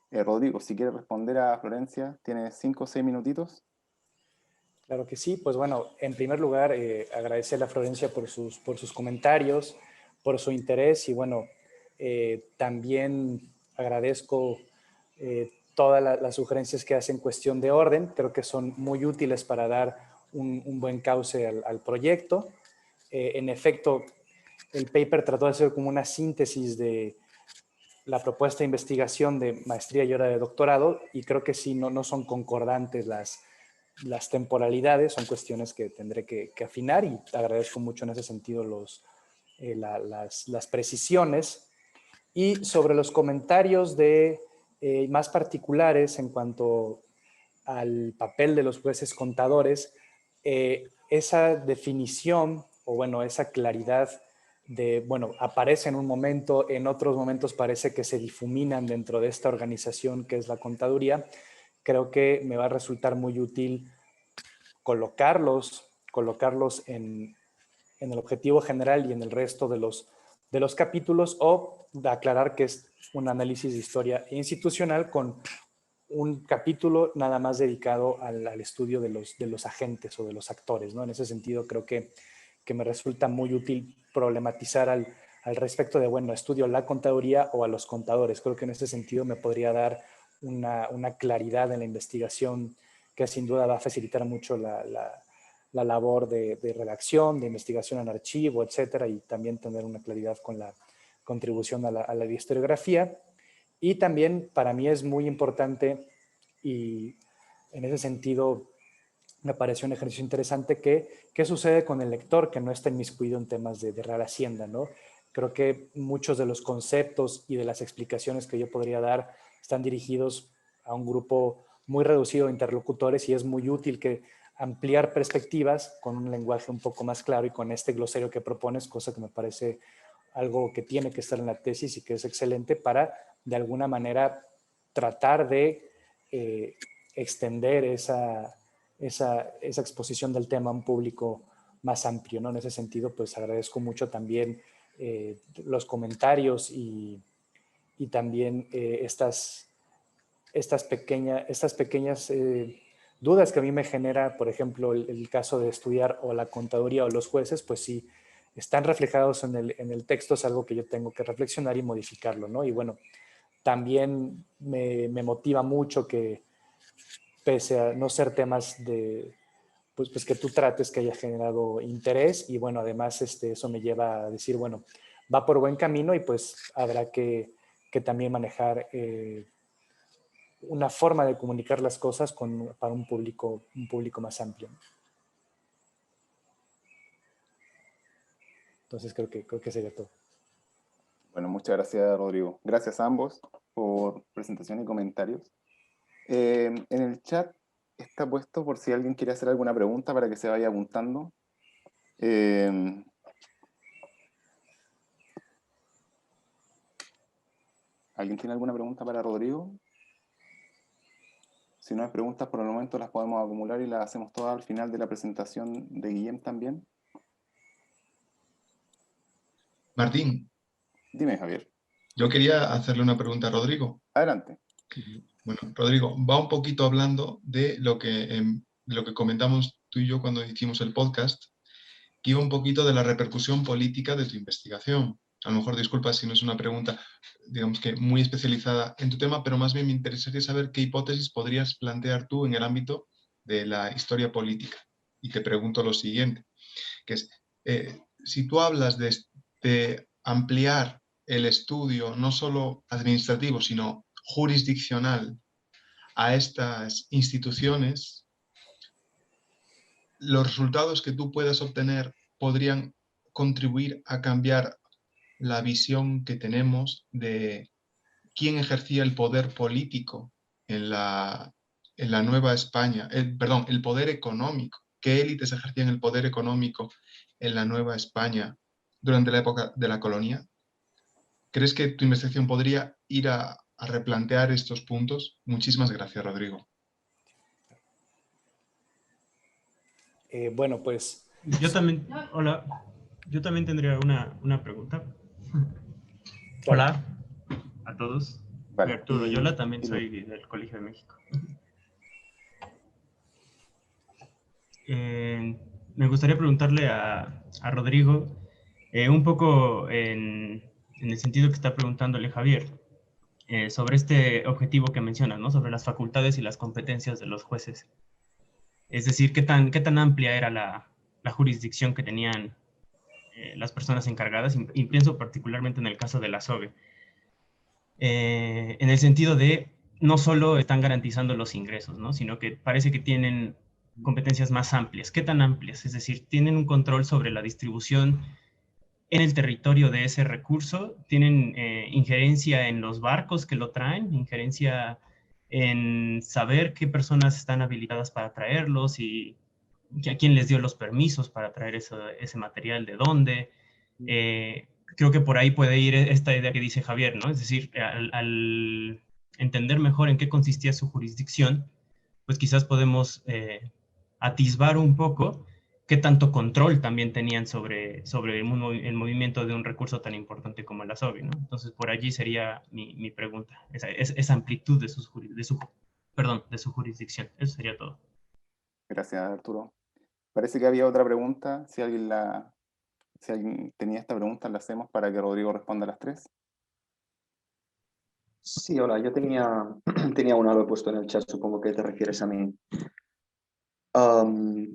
Rodrigo, si quieres responder a Florencia, tienes 5 o 6 minutitos. Claro que sí. Pues bueno, en primer lugar, agradecerle a Florencia por sus comentarios, por su interés y bueno, también agradezco todas las sugerencias que hace en cuestión de orden. Creo que son muy útiles para dar un buen cauce al proyecto. En efecto, el paper trató de hacer como una síntesis de la propuesta de investigación de maestría y ahora de doctorado, y creo que sí, no son concordantes las temporalidades, son cuestiones que tendré que afinar y te agradezco mucho en ese sentido las precisiones. Y sobre los comentarios más particulares en cuanto al papel de los jueces contadores, esa definición o bueno, esa claridad aparece en un momento, en otros momentos parece que se difuminan dentro de esta organización que es la contaduría. Creo que me va a resultar muy útil colocarlos en el objetivo general y en el resto de los capítulos o de aclarar que es un análisis de historia institucional con un capítulo nada más dedicado al estudio de los agentes o de los actores, ¿no? En ese sentido creo que me resulta muy útil problematizar al respecto de, bueno, estudio la contaduría o a los contadores. Creo que en ese sentido me podría dar una claridad en la investigación que sin duda va a facilitar mucho la labor de redacción, de investigación en archivo, etcétera, y también tener una claridad con la contribución a la historiografía. Y también para mí es muy importante y en ese sentido me pareció un ejercicio interesante qué sucede con el lector que no está inmiscuido en temas de Real Hacienda, ¿no? Creo que muchos de los conceptos y de las explicaciones que yo podría dar están dirigidos a un grupo muy reducido de interlocutores y es muy útil que ampliar perspectivas con un lenguaje un poco más claro y con este glosario que propones, cosa que me parece algo que tiene que estar en la tesis y que es excelente para, de alguna manera, tratar de extender esa exposición del tema a un público más amplio, ¿no? En ese sentido, pues agradezco mucho también los comentarios y también estas pequeñas dudas que a mí me genera, por ejemplo, el caso de estudiar o la contaduría o los jueces, pues sí, están reflejados en el texto, es algo que yo tengo que reflexionar y modificarlo, ¿no? Y bueno, también me motiva mucho que, pese a no ser temas pues que tú trates que haya generado interés y bueno, además eso me lleva a decir, bueno, va por buen camino y pues habrá que también manejar una forma de comunicar las cosas para un público más amplio. Entonces creo que sería todo. Bueno, muchas gracias, Rodrigo. Gracias a ambos por presentación y comentarios. En el chat está puesto por si alguien quiere hacer alguna pregunta para que se vaya apuntando. ¿Alguien tiene alguna pregunta para Rodrigo? Si no hay preguntas, por el momento las podemos acumular y las hacemos todas al final de la presentación de Guillem también. Martín, Dime, Javier. yo quería hacerle una pregunta a Rodrigo. Adelante. Bueno, Rodrigo, va un poquito hablando de lo que comentamos tú y yo cuando hicimos el podcast, que iba un poquito de la repercusión política de tu investigación. A lo mejor, disculpa si no es una pregunta, digamos que muy especializada en tu tema, pero más bien me interesaría saber qué hipótesis podrías plantear tú en el ámbito de la historia política. Y te pregunto lo siguiente, que es, si tú hablas de ampliar el estudio no solo administrativo, sino jurisdiccional a estas instituciones, los resultados que tú puedas obtener podrían contribuir a cambiar la visión que tenemos de quién ejercía el poder político en la Nueva España, perdón, el poder económico, qué élites ejercían el poder económico en la Nueva España durante la época de la colonia. ¿Crees que tu investigación podría ir a replantear estos puntos? Muchísimas gracias, Rodrigo. Bueno, pues... Yo también, hola, yo también tendría una pregunta. Claro. Hola a todos. Vale. Soy Arturo Yola, también y soy del Colegio de México. Me gustaría preguntarle a Rodrigo, un poco en el sentido que está preguntándole Javier, sobre este objetivo que mencionas, ¿no? Sobre las facultades y las competencias de los jueces. Es decir, qué tan amplia era la jurisdicción que tenían las personas encargadas, y pienso particularmente en el caso de la SOBE, en el sentido de no solo están garantizando los ingresos, ¿no? Sino que parece que tienen competencias más amplias. ¿Qué tan amplias? Es decir, tienen un control sobre la distribución en el territorio de ese recurso, tienen injerencia en los barcos que lo traen, injerencia en saber qué personas están habilitadas para traerlos y a quién les dio los permisos para traer ese material, de dónde. Creo que por ahí puede ir esta idea que dice Javier, ¿no? Es decir, al entender mejor en qué consistía su jurisdicción, pues quizás podemos atisbar un poco qué tanto control también tenían sobre el movimiento de un recurso tan importante como el ASOBI, ¿no? Entonces, por allí sería mi pregunta, esa amplitud de su jurisdicción. Eso sería todo. Gracias, Arturo. Parece que había otra pregunta. Si alguien tenía esta pregunta, la hacemos para que Rodrigo responda a las tres. Sí, hola, yo tenía una, lo he puesto en el chat, supongo que te refieres a mí.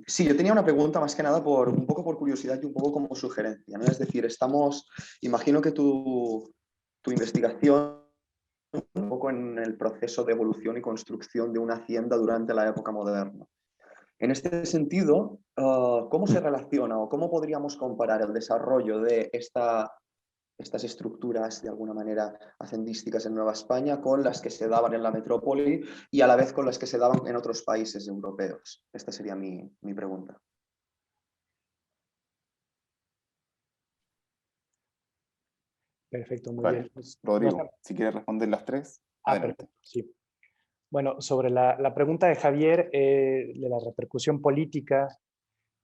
Sí, yo tenía una pregunta más que nada un poco por curiosidad y un poco como sugerencia, ¿no? Es decir, imagino que tu investigación un poco en el proceso de evolución y construcción de una hacienda durante la época moderna. En este sentido, ¿cómo se relaciona o cómo podríamos comparar el desarrollo de estas estructuras de alguna manera hacendísticas en Nueva España con las que se daban en la metrópoli y a la vez con las que se daban en otros países europeos? Esta sería mi pregunta. Perfecto, muy Vale. bien. Pues, Rodrigo, si quieres responder las tres, adelante. Perfecto, sí. Bueno, sobre la pregunta de Javier, de la repercusión política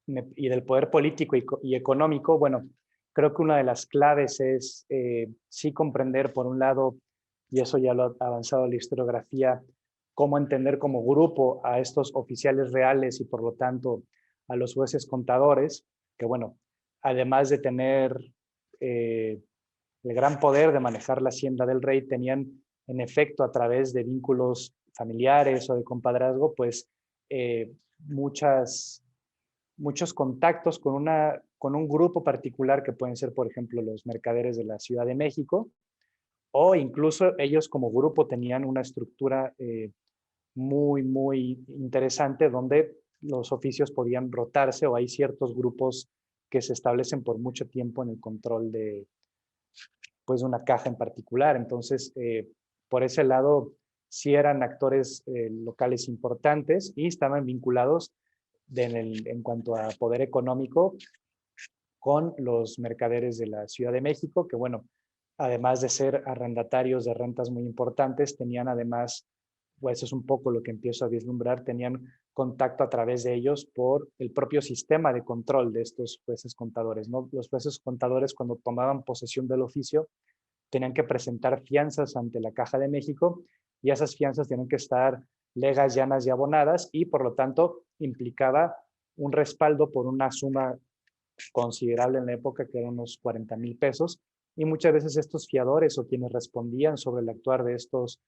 y del poder político y económico, bueno, creo que una de las claves es sí comprender, por un lado, y eso ya lo ha avanzado la historiografía, cómo entender como grupo a estos oficiales reales y por lo tanto a los jueces contadores, que bueno, además de tener el gran poder de manejar la hacienda del rey, tenían en efecto a través de vínculos familiares o de compadrazgo, pues muchos contactos con un grupo particular que pueden ser, por ejemplo, los mercaderes de la Ciudad de México, o incluso ellos como grupo tenían una estructura muy, muy interesante donde los oficios podían rotarse o hay ciertos grupos que se establecen por mucho tiempo en el control de pues, una caja en particular. Entonces, por ese lado, sí eran actores locales importantes y estaban vinculados en cuanto a poder económico con los mercaderes de la Ciudad de México, que bueno, además de ser arrendatarios de rentas muy importantes, tenían además, pues eso es un poco lo que empiezo a vislumbrar, tenían contacto a través de ellos por el propio sistema de control de estos jueces contadores, ¿no? Los jueces contadores, cuando tomaban posesión del oficio, tenían que presentar fianzas ante la Caja de México y esas fianzas tienen que estar legas, llanas y abonadas y por lo tanto implicaba un respaldo por una suma considerable en la época, que eran unos 40,000 pesos, y muchas veces estos fiadores o quienes respondían sobre el actuar de estos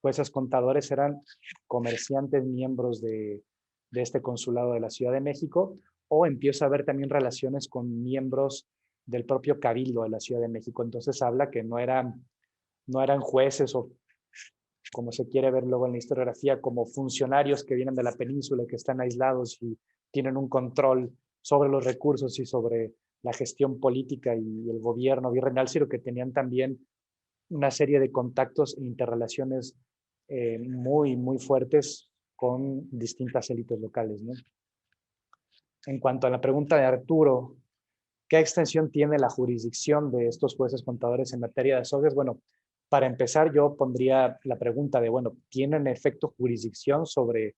jueces contadores eran comerciantes miembros de este consulado de la Ciudad de México, o empieza a haber también relaciones con miembros del propio cabildo de la Ciudad de México. Entonces habla que no eran jueces o, como se quiere ver luego en la historiografía, como funcionarios que vienen de la península, que están aislados y tienen un control sobre los recursos y sobre la gestión política y el gobierno virreinal, sino que tenían también una serie de contactos e interrelaciones muy, muy fuertes con distintas élites locales, ¿no? En cuanto a la pregunta de Arturo, ¿qué extensión tiene la jurisdicción de estos jueces contadores en materia de azogues? Bueno, para empezar yo pondría la pregunta de, bueno, ¿tienen efecto jurisdicción sobre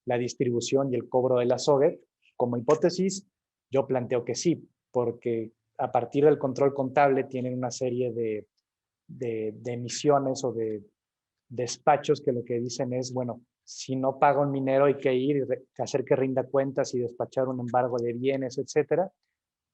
la distribución y el cobro del azogue? Como hipótesis, yo planteo que sí, porque a partir del control contable tienen una serie de emisiones o de despachos que lo que dicen es, bueno, si no paga un minero hay que ir y hacer que rinda cuentas y despachar un embargo de bienes, etcétera.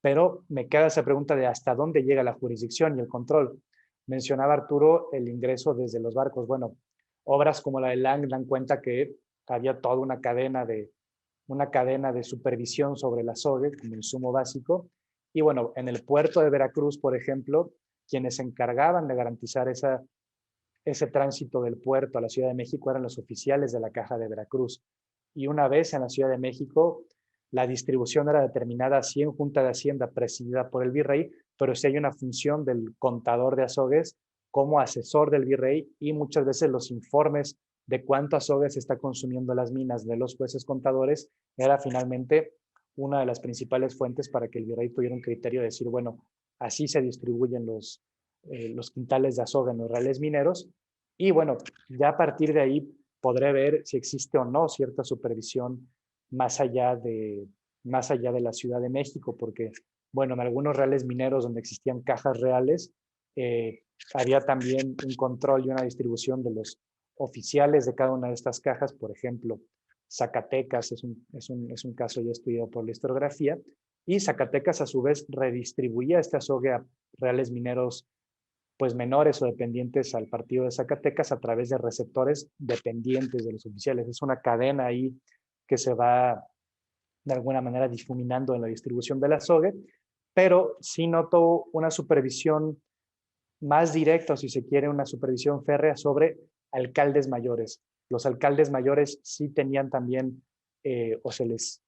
Pero me queda esa pregunta de hasta dónde llega la jurisdicción y el control. Mencionaba Arturo el ingreso desde los barcos. Bueno, obras como la de Lang dan cuenta que había toda una cadena de supervisión sobre la azogue como insumo básico. Y bueno, en el puerto de Veracruz, por ejemplo, quienes se encargaban de garantizar ese tránsito del puerto a la Ciudad de México eran los oficiales de la Caja de Veracruz. Y una vez en la Ciudad de México, la distribución era determinada así en Junta de Hacienda presidida por el virrey, pero sí hay una función del contador de azogues como asesor del virrey y muchas veces los informes de cuánto azogues está consumiendo las minas de los jueces contadores era finalmente una de las principales fuentes para que el virrey tuviera un criterio de decir, bueno, así se distribuyen los quintales de azogue en los reales mineros. Y bueno, ya a partir de ahí podré ver si existe o no cierta supervisión más allá de la Ciudad de México, porque, bueno, en algunos reales mineros donde existían cajas reales, había también un control y una distribución de los oficiales de cada una de estas cajas. Por ejemplo, Zacatecas es un caso ya estudiado por la historiografía, y Zacatecas a su vez redistribuía este azogue a reales mineros pues menores o dependientes al partido de Zacatecas a través de receptores dependientes de los oficiales. Es una cadena ahí que se va de alguna manera difuminando en la distribución del azogue, pero sí noto una supervisión más directa, o si se quiere, una supervisión férrea sobre alcaldes mayores. Los alcaldes mayores sí tenían también, o se les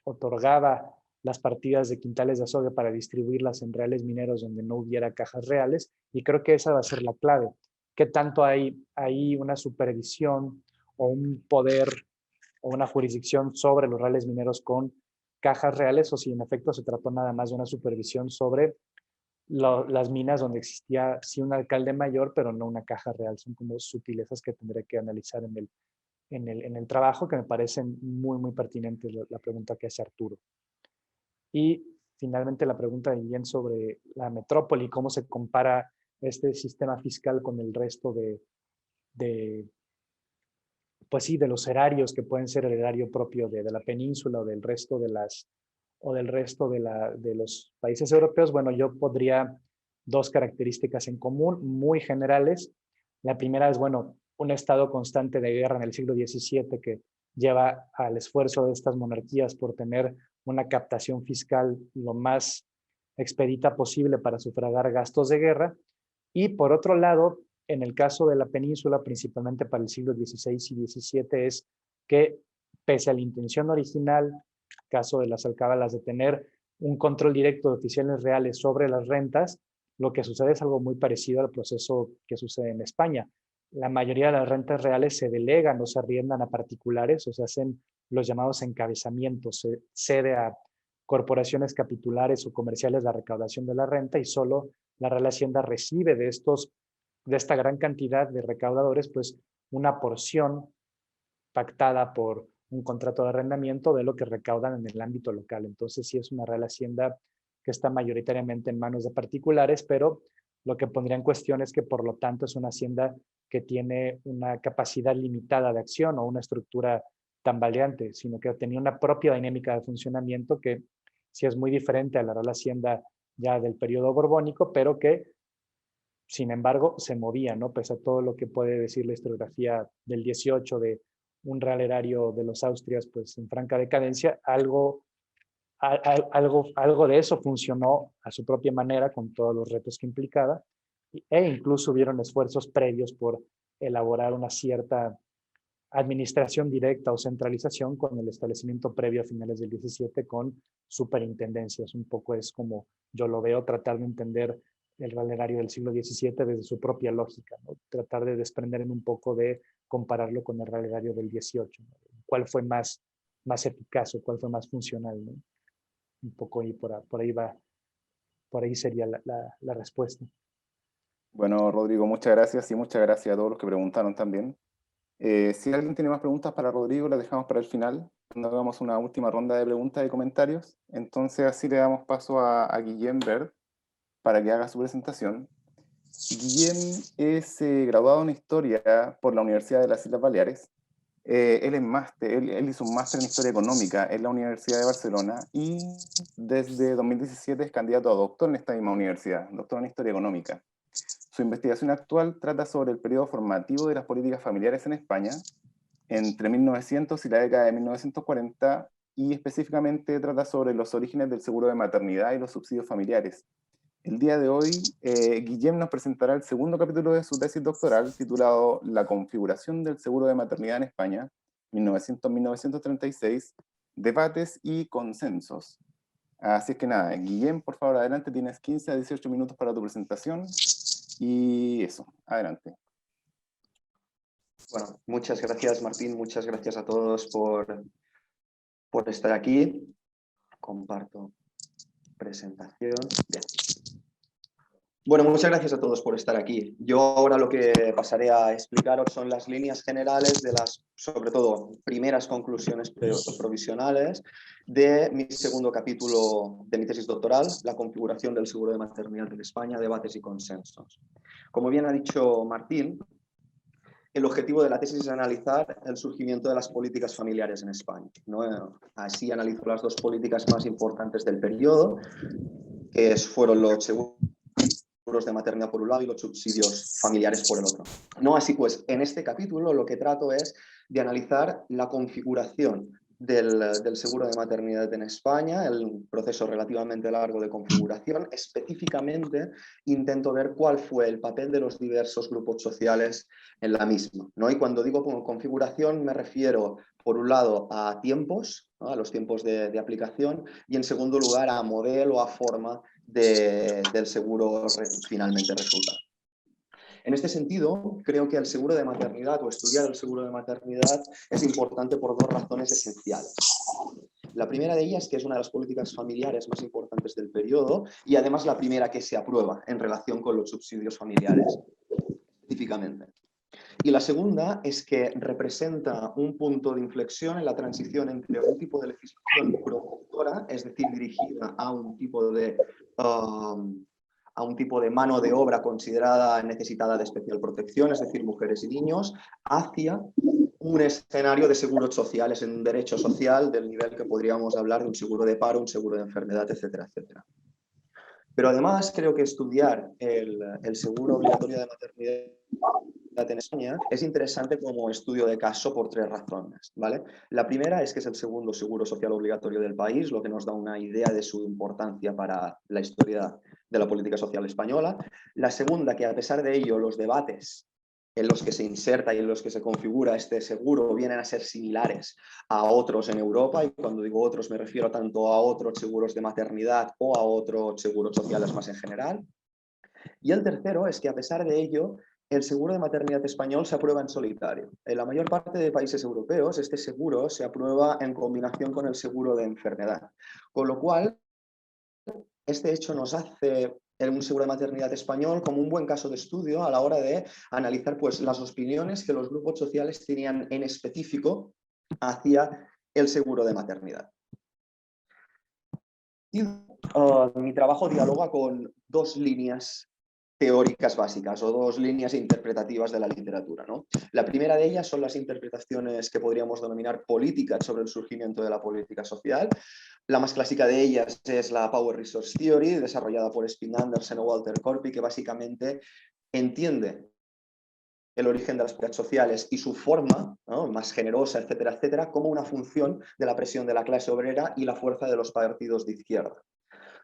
otorgaba las partidas de quintales de azogue para distribuirlas en reales mineros donde no hubiera cajas reales, y creo que esa va a ser la clave. ¿Qué tanto hay una supervisión o un poder o una jurisdicción sobre los reales mineros con cajas reales, o si en efecto se trató nada más de una supervisión sobre las minas donde existía sí un alcalde mayor, pero no una caja real? Son como sutilezas que tendré que analizar en el trabajo, que me parecen muy, muy pertinentes la pregunta que hace Arturo. Y finalmente la pregunta de Guillén sobre la metrópoli, cómo se compara este sistema fiscal con el resto pues sí, de los erarios que pueden ser el erario propio de la península o del resto de los países europeos. Bueno, yo pondría dos características en común, muy generales. La primera es, bueno, un estado constante de guerra en el siglo XVII que lleva al esfuerzo de estas monarquías por tener una captación fiscal lo más expedita posible para sufragar gastos de guerra. Y por otro lado, en el caso de la península, principalmente para el siglo XVI y XVII, es que pese a la intención original, caso de las alcábalas, de tener un control directo de oficiales reales sobre las rentas, lo que sucede es algo muy parecido al proceso que sucede en España. La mayoría de las rentas reales se delegan o se arriendan a particulares o se hacen los llamados encabezamientos. Se cede a corporaciones capitulares o comerciales la recaudación de la renta y solo la Real Hacienda recibe de esta gran cantidad de recaudadores, pues una porción pactada por un contrato de arrendamiento de lo que recaudan en el ámbito local. Entonces sí es una Real Hacienda que está mayoritariamente en manos de particulares, pero lo que pondría en cuestión es que por lo tanto es una hacienda que tiene una capacidad limitada de acción o una estructura tambaleante, sino que tenía una propia dinámica de funcionamiento que sí es muy diferente a la Real Hacienda ya del periodo borbónico, pero que sin embargo se movía, ¿no? Pese a todo lo que puede decir la historiografía del 18 de un real erario de los Austrias pues en franca decadencia, algo de eso funcionó a su propia manera con todos los retos que implicaba e incluso hubieron esfuerzos previos por elaborar una cierta administración directa o centralización con el establecimiento previo a finales del 17 con superintendencias. Un poco es como yo lo veo, tratar de entender el real erario del siglo XVII desde su propia lógica, ¿no? Tratar de desprender un poco de compararlo con el real erario del XVIII, ¿no? ¿Cuál fue más eficaz o cuál fue más funcional, ¿no? Un poco ahí por ahí sería la respuesta. Bueno, Rodrigo, muchas gracias y muchas gracias a todos los que preguntaron también. Si alguien tiene más preguntas para Rodrigo, las dejamos para el final, cuando hagamos una última ronda de preguntas y comentarios. Entonces así le damos paso a Guillem Bert para que haga su presentación. Guillem es graduado en Historia por la Universidad de las Islas Baleares. Él hizo un máster en Historia Económica en la Universidad de Barcelona y desde 2017 es candidato a doctor en esta misma universidad, doctor en Historia Económica. Su investigación actual trata sobre el periodo formativo de las políticas familiares en España entre 1900 y la década de 1940 y específicamente trata sobre los orígenes del seguro de maternidad y los subsidios familiares. El día de hoy, Guillem nos presentará el segundo capítulo de su tesis doctoral titulado La configuración del seguro de maternidad en España, 1900-1936, debates y consensos. Así es que nada, Guillem, por favor, adelante, tienes 15 a 18 minutos para tu presentación. Y eso, adelante. Bueno, muchas gracias, Martín. Muchas gracias a todos por estar aquí. Comparto presentación. Bien. Bueno, muchas gracias a todos por estar aquí. Yo ahora lo que pasaré a explicaros son las líneas generales de las, sobre todo, primeras conclusiones provisionales de mi segundo capítulo de mi tesis doctoral, la configuración del seguro de maternidad en España, debates y consensos. Como bien ha dicho Martín, el objetivo de la tesis es analizar el surgimiento de las políticas familiares en España, ¿no? Así analizo las dos políticas más importantes del periodo, que fueron los seguros de maternidad por un lado y los subsidios familiares por el otro. No, así pues, en este capítulo lo que trato es de analizar la configuración del seguro de maternidad en España, el proceso relativamente largo de configuración. Específicamente intento ver cuál fue el papel de los diversos grupos sociales en la misma, ¿no? Y cuando digo configuración me refiero, por un lado, a tiempos, ¿no? A los tiempos de aplicación, y en segundo lugar a modelo, a forma del seguro finalmente resulta. En este sentido, creo que el seguro de maternidad o estudiar el seguro de maternidad es importante por dos razones esenciales. La primera de ellas es que es una de las políticas familiares más importantes del periodo y además la primera que se aprueba en relación con los subsidios familiares, específicamente. Y la segunda es que representa un punto de inflexión en la transición entre un tipo de legislación protectora, es decir, dirigida a un tipo de mano de obra considerada necesitada de especial protección, es decir, mujeres y niños, hacia un escenario de seguros sociales, en un derecho social del nivel que podríamos hablar de un seguro de paro, un seguro de enfermedad, etcétera, etcétera. Pero además creo que estudiar el seguro obligatorio de maternidad en España es interesante como estudio de caso por tres razones, ¿vale? La primera es que es el segundo seguro social obligatorio del país, lo que nos da una idea de su importancia para la historia de la política social española. La segunda, que a pesar de ello los debates en los que se inserta y en los que se configura este seguro vienen a ser similares a otros en Europa, y cuando digo otros me refiero tanto a otros seguros de maternidad o a otros seguros sociales más en general. Y el tercero es que, a pesar de ello, el seguro de maternidad español se aprueba en solitario. En la mayor parte de países europeos este seguro se aprueba en combinación con el seguro de enfermedad, con lo cual este hecho nos hace un seguro de maternidad español como un buen caso de estudio a la hora de analizar pues, las opiniones que los grupos sociales tenían en específico hacia el seguro de maternidad. Y mi trabajo dialoga con dos líneas teóricas básicas o dos líneas interpretativas de la literatura, ¿no? La primera de ellas son las interpretaciones que podríamos denominar políticas sobre el surgimiento de la política social. La más clásica de ellas es la Power Resource Theory, desarrollada por Spin Anderson o Walter Corpi, que básicamente entiende el origen de las políticas sociales y su forma, ¿no?, más generosa, etcétera, etcétera, como una función de la presión de la clase obrera y la fuerza de los partidos de izquierda.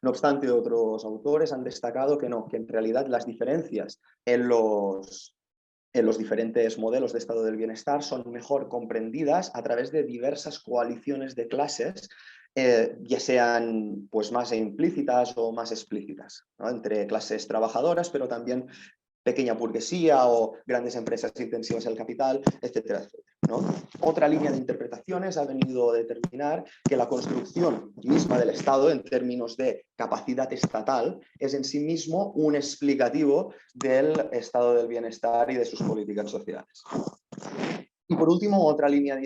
No obstante, otros autores han destacado que no, que en realidad las diferencias en los diferentes modelos de estado del bienestar son mejor comprendidas a través de diversas coaliciones de clases, ya sean pues, más implícitas o más explícitas, ¿no?, entre clases trabajadoras, pero también pequeña burguesía o grandes empresas intensivas del capital, etcétera, etcétera, ¿no? Otra línea de interpretaciones ha venido a determinar que la construcción misma del Estado en términos de capacidad estatal es en sí mismo un explicativo del estado del bienestar y de sus políticas sociales. Y por último, otra línea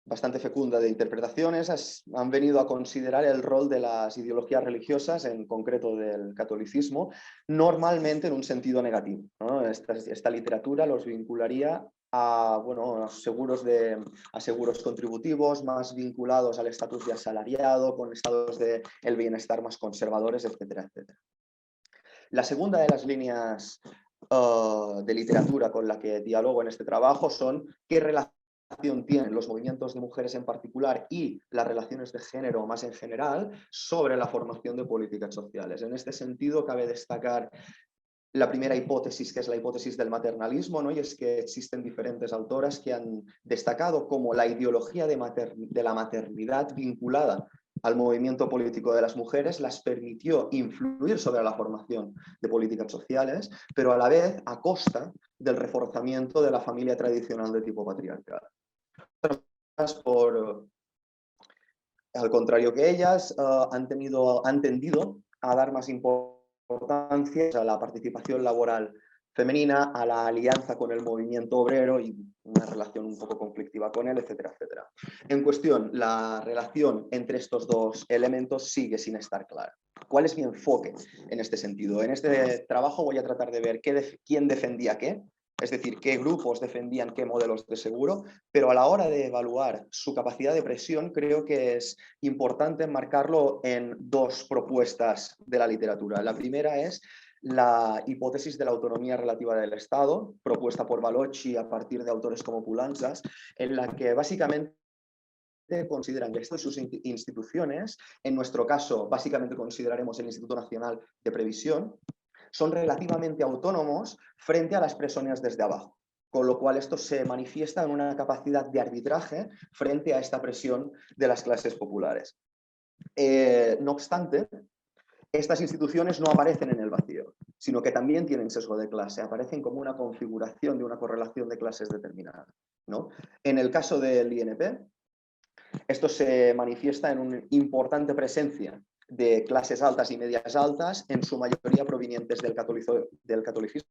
bastante fecunda de interpretaciones han venido a considerar el rol de las ideologías religiosas, en concreto del catolicismo, normalmente en un sentido negativo, ¿no? Esta literatura los vincularía a, bueno, a seguros contributivos más vinculados al estatus de asalariado, con estados del bienestar más conservadores, etcétera, etcétera. La segunda de las líneas de literatura con la que dialogo en este trabajo son qué relación tienen los movimientos de mujeres en particular y las relaciones de género más en general sobre la formación de políticas sociales. En este sentido, cabe destacar la primera hipótesis, que es la hipótesis del maternalismo, ¿no? Y es que existen diferentes autoras que han destacado cómo la ideología de la maternidad vinculada al movimiento político de las mujeres las permitió influir sobre la formación de políticas sociales, pero a la vez a costa del reforzamiento de la familia tradicional de tipo patriarcal. Al contrario que ellas, han tendido a dar más importancia a la participación laboral femenina, a la alianza con el movimiento obrero y una relación un poco conflictiva con él, etcétera, etcétera. En cuestión, la relación entre estos dos elementos sigue sin estar clara. ¿Cuál es mi enfoque en este sentido? En este trabajo voy a tratar de ver quién defendía qué, es decir, qué grupos defendían qué modelos de seguro, pero a la hora de evaluar su capacidad de presión creo que es importante enmarcarlo en dos propuestas de la literatura. La primera es la hipótesis de la autonomía relativa del Estado, propuesta por Ballocchi a partir de autores como Poulantzas, en la que básicamente consideran que estas sus instituciones, en nuestro caso básicamente consideraremos el Instituto Nacional de Previsión, son relativamente autónomos frente a las presiones desde abajo, con lo cual esto se manifiesta en una capacidad de arbitraje frente a esta presión de las clases populares. No obstante, estas instituciones no aparecen en el vacío, sino que también tienen sesgo de clase, aparecen como una configuración de una correlación de clases determinada, ¿no? En el caso del INP, esto se manifiesta en una importante presencia de clases altas y medias altas, en su mayoría provenientes del catolicismo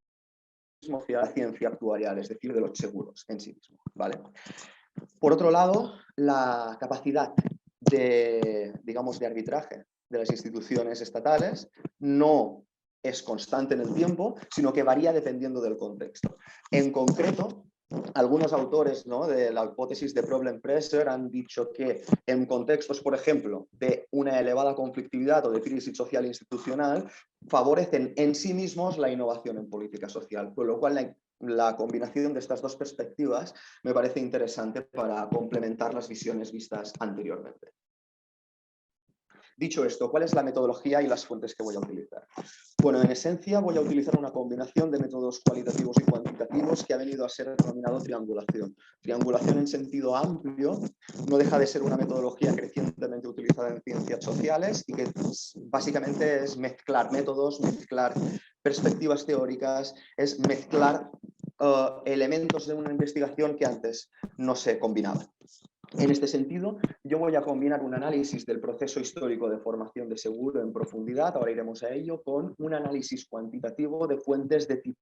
hacia la ciencia actuarial, es decir, de los seguros en sí mismo, ¿vale? Por otro lado, la capacidad de arbitraje de las instituciones estatales no es constante en el tiempo, sino que varía dependiendo del contexto. En concreto, algunos autores, ¿no?, de la hipótesis de problem pressure han dicho que en contextos, por ejemplo, de una elevada conflictividad o de crisis social institucional, favorecen en sí mismos la innovación en política social, con lo cual la combinación de estas dos perspectivas me parece interesante para complementar las visiones vistas anteriormente. Dicho esto, ¿cuál es la metodología y las fuentes que voy a utilizar? Bueno, en esencia voy a utilizar una combinación de métodos cualitativos y cuantitativos que ha venido a ser denominado triangulación. Triangulación en sentido amplio no deja de ser una metodología crecientemente utilizada en ciencias sociales y que básicamente es mezclar métodos, mezclar perspectivas teóricas, es mezclar elementos de una investigación que antes no se combinaban. En este sentido, yo voy a combinar un análisis del proceso histórico de formación de seguro en profundidad, ahora iremos a ello, con un análisis cuantitativo de fuentes de tipo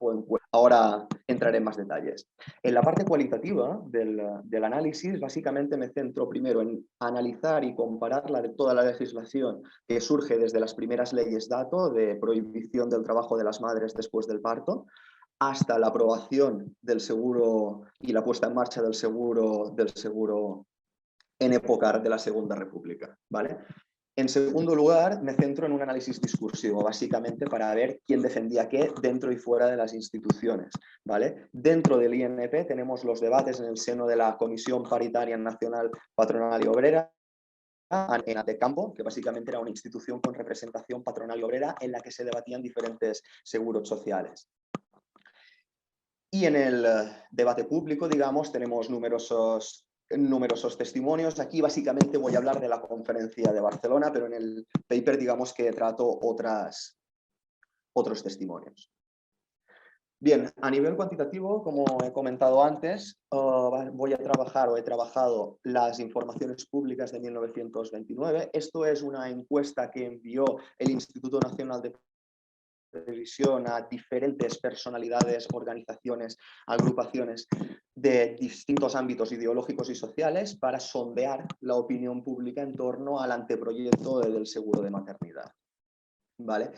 encuesta. Ahora entraré en más detalles. En la parte cualitativa del análisis, básicamente me centro primero en analizar y comparar toda la legislación que surge desde las primeras leyes dato de prohibición del trabajo de las madres después del parto, hasta la aprobación del seguro y la puesta en marcha del seguro en época de la Segunda República, ¿vale? En segundo lugar, me centro en un análisis discursivo, básicamente para ver quién defendía qué dentro y fuera de las instituciones, ¿vale? Dentro del INP tenemos los debates en el seno de la Comisión Paritaria Nacional Patronal y Obrera, en Atecampo, que básicamente era una institución con representación patronal y obrera en la que se debatían diferentes seguros sociales. Y en el debate público, digamos, tenemos numerosos testimonios. Aquí básicamente voy a hablar de la conferencia de Barcelona, pero en el paper digamos que trato otros testimonios. Bien, a nivel cuantitativo, como he comentado antes, voy a trabajar o he trabajado las informaciones públicas de 1929. Esto es una encuesta que envió el Instituto Nacional de Previsión a diferentes personalidades, organizaciones, agrupaciones de distintos ámbitos ideológicos y sociales para sondear la opinión pública en torno al anteproyecto del seguro de maternidad. ¿Vale?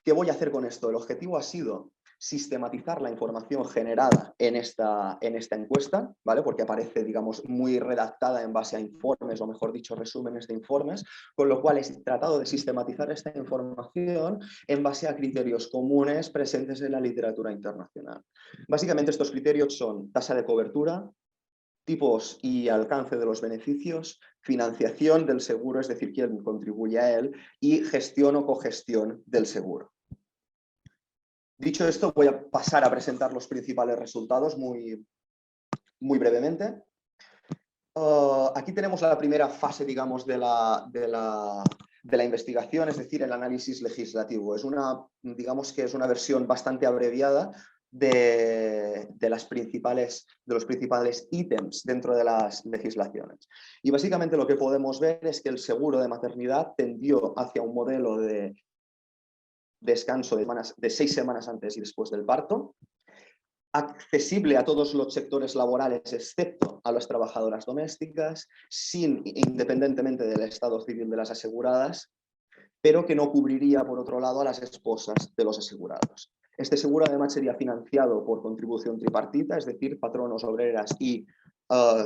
¿Qué voy a hacer con esto? El objetivo ha sido sistematizar la información generada en esta encuesta, ¿vale? Porque aparece, digamos, muy redactada en base a informes, o mejor dicho, resúmenes de informes, con lo cual he tratado de sistematizar esta información en base a criterios comunes presentes en la literatura internacional. Básicamente estos criterios son tasa de cobertura, tipos y alcance de los beneficios, financiación del seguro, es decir, quién contribuye a él, y gestión o cogestión del seguro. Dicho esto, voy a pasar a presentar los principales resultados muy brevemente. Aquí tenemos la primera fase, digamos, de la investigación, es decir, el análisis legislativo. Digamos que es una versión bastante abreviada de los principales ítems dentro de las legislaciones. Y básicamente lo que podemos ver es que el seguro de maternidad tendió hacia un modelo de descanso de 6 semanas antes y después del parto, accesible a todos los sectores laborales excepto a las trabajadoras domésticas, independientemente del estado civil de las aseguradas, pero que no cubriría, por otro lado, a las esposas de los asegurados. Este seguro además sería financiado por contribución tripartita, es decir, patronos, obreras y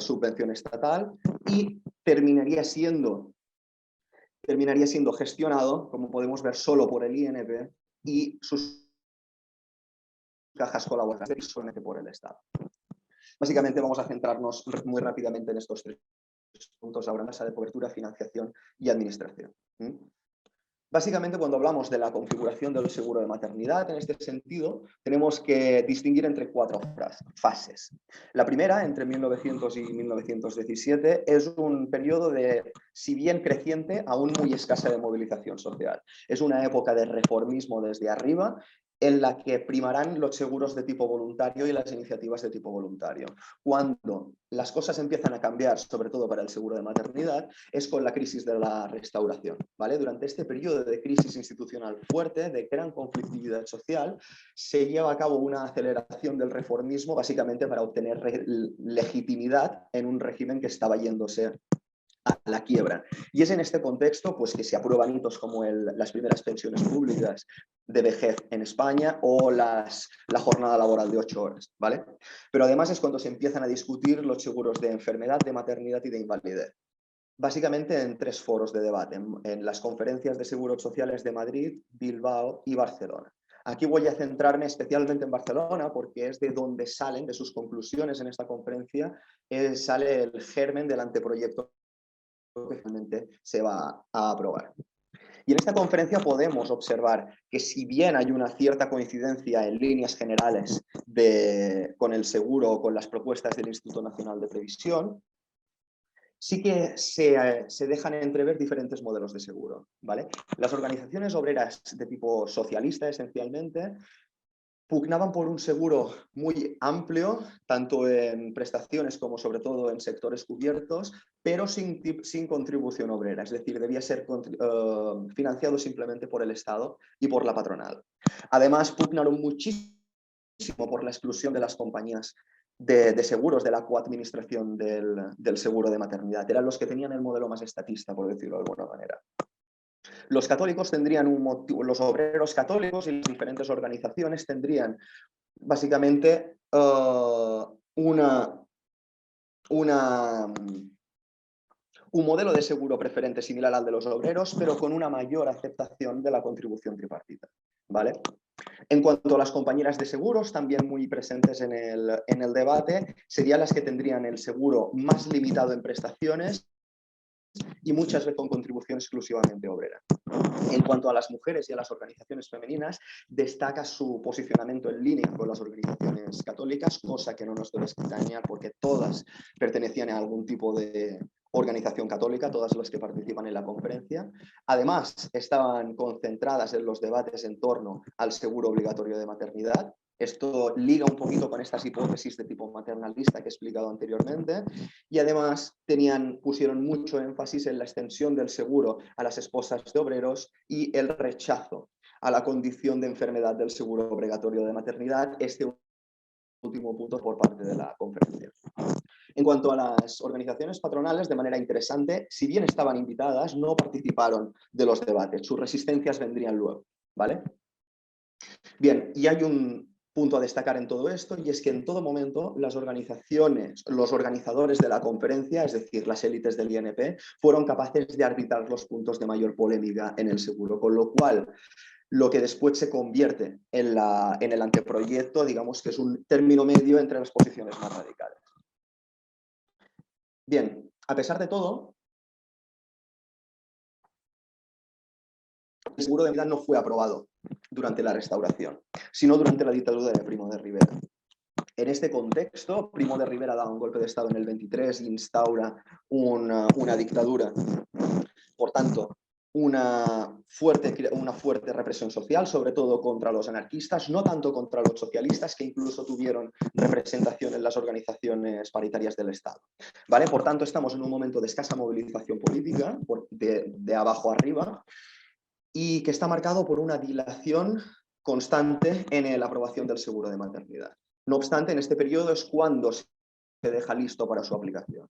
subvención estatal, y terminaría siendo gestionado, como podemos ver, solo por el INP y sus cajas colaborativas solamente por el Estado. Básicamente vamos a centrarnos muy rápidamente en estos 3 puntos: ahora tasa de cobertura, financiación y administración. Básicamente, cuando hablamos de la configuración del seguro de maternidad, en este sentido, tenemos que distinguir entre 4 fases. La primera, entre 1900 y 1917, es un periodo de, si bien creciente, aún muy escasa de movilización social. Es una época de reformismo desde arriba, en la que primarán los seguros de tipo voluntario y las iniciativas de tipo voluntario. Cuando las cosas empiezan a cambiar, sobre todo para el seguro de maternidad, es con la crisis de la Restauración, ¿vale? Durante este periodo de crisis institucional fuerte, de gran conflictividad social, se lleva a cabo una aceleración del reformismo, básicamente para obtener legitimidad en un régimen que estaba yéndose a la quiebra. Y es en este contexto pues, que se aprueban hitos como las primeras pensiones públicas de vejez en España o la jornada laboral de 8 horas, ¿vale? Pero además es cuando se empiezan a discutir los seguros de enfermedad, de maternidad y de invalidez. Básicamente en 3 foros de debate, en las conferencias de seguros sociales de Madrid, Bilbao y Barcelona. Aquí voy a centrarme especialmente en Barcelona porque es de donde salen, de sus conclusiones en esta conferencia, sale el germen del anteproyecto que finalmente se va a aprobar. Y en esta conferencia podemos observar que si bien hay una cierta coincidencia en líneas generales con el seguro o con las propuestas del Instituto Nacional de Previsión, sí que se dejan entrever diferentes modelos de seguro, ¿vale? Las organizaciones obreras de tipo socialista, esencialmente, pugnaban por un seguro muy amplio, tanto en prestaciones como sobre todo en sectores cubiertos, pero sin contribución obrera, es decir, debía ser financiado simplemente por el Estado y por la patronal. Además, pugnaron muchísimo por la exclusión de las compañías de seguros de la coadministración del seguro de maternidad. Eran los que tenían el modelo más estatista, por decirlo de alguna manera. Los católicos tendrían un motivo, los obreros católicos y las diferentes organizaciones tendrían básicamente un modelo de seguro preferente similar al de los obreros, pero con una mayor aceptación de la contribución tripartita, ¿vale? En cuanto a las compañeras de seguros, también muy presentes en el debate, serían las que tendrían el seguro más limitado en prestaciones y muchas veces con contribución exclusivamente obrera. En cuanto a las mujeres y a las organizaciones femeninas, destaca su posicionamiento en línea con las organizaciones católicas, cosa que no nos debe extrañar porque todas pertenecían a algún tipo de organización católica, todas las que participan en la conferencia. Además, estaban concentradas en los debates en torno al seguro obligatorio de maternidad. Esto liga un poquito con estas hipótesis de tipo maternalista que he explicado anteriormente y además pusieron mucho énfasis en la extensión del seguro a las esposas de obreros y el rechazo a la condición de enfermedad del seguro obligatorio de maternidad, este último punto por parte de la conferencia. En cuanto a las organizaciones patronales, de manera interesante, si bien estaban invitadas, no participaron de los debates, sus resistencias vendrían luego, ¿vale? Bien, y hay un punto a destacar en todo esto, y es que en todo momento las organizaciones, los organizadores de la conferencia, es decir, las élites del INP, fueron capaces de arbitrar los puntos de mayor polémica en el seguro, con lo cual lo que después se convierte en el anteproyecto, digamos que es un término medio entre las posiciones más radicales. Bien, a pesar de todo, el seguro de vida no fue aprobado durante la Restauración, sino durante la dictadura de Primo de Rivera. En este contexto, Primo de Rivera da un golpe de Estado en el 23 e instaura una dictadura. Por tanto, una fuerte represión social, sobre todo contra los anarquistas, no tanto contra los socialistas, que incluso tuvieron representación en las organizaciones paritarias del Estado. ¿Vale? Por tanto, estamos en un momento de escasa movilización política, de abajo arriba, y que está marcado por una dilación constante en la aprobación del seguro de maternidad. No obstante, en este periodo es cuando se deja listo para su aplicación.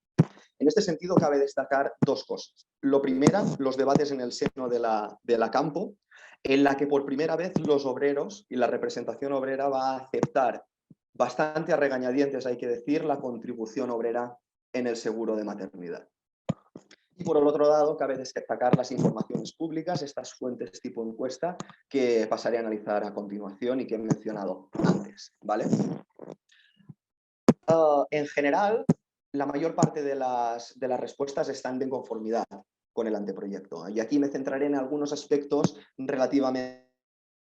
En este sentido, cabe destacar dos cosas. Lo primero, los debates en el seno de la Campo, en la que por primera vez los obreros y la representación obrera va a aceptar bastante a regañadientes, hay que decir, la contribución obrera en el seguro de maternidad. Y por el otro lado, cabe destacar las informaciones públicas, estas fuentes tipo encuesta, que pasaré a analizar a continuación y que he mencionado antes, ¿vale? En general, la mayor parte de las respuestas están de conformidad con el anteproyecto. Y aquí me centraré en algunos aspectos relativamente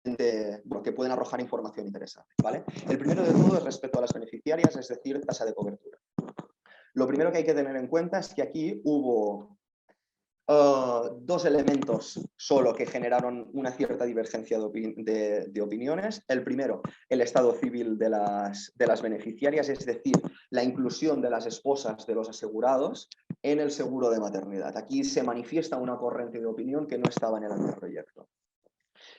que pueden arrojar información interesante, ¿vale? El primero de todo es respecto a las beneficiarias, es decir, tasa de cobertura. Lo primero que hay que tener en cuenta es que aquí hubo dos elementos solo que generaron una cierta divergencia de opiniones. El primero, el estado civil de las beneficiarias, es decir, la inclusión de las esposas de los asegurados en el seguro de maternidad. Aquí se manifiesta una corriente de opinión que no estaba en el anteproyecto.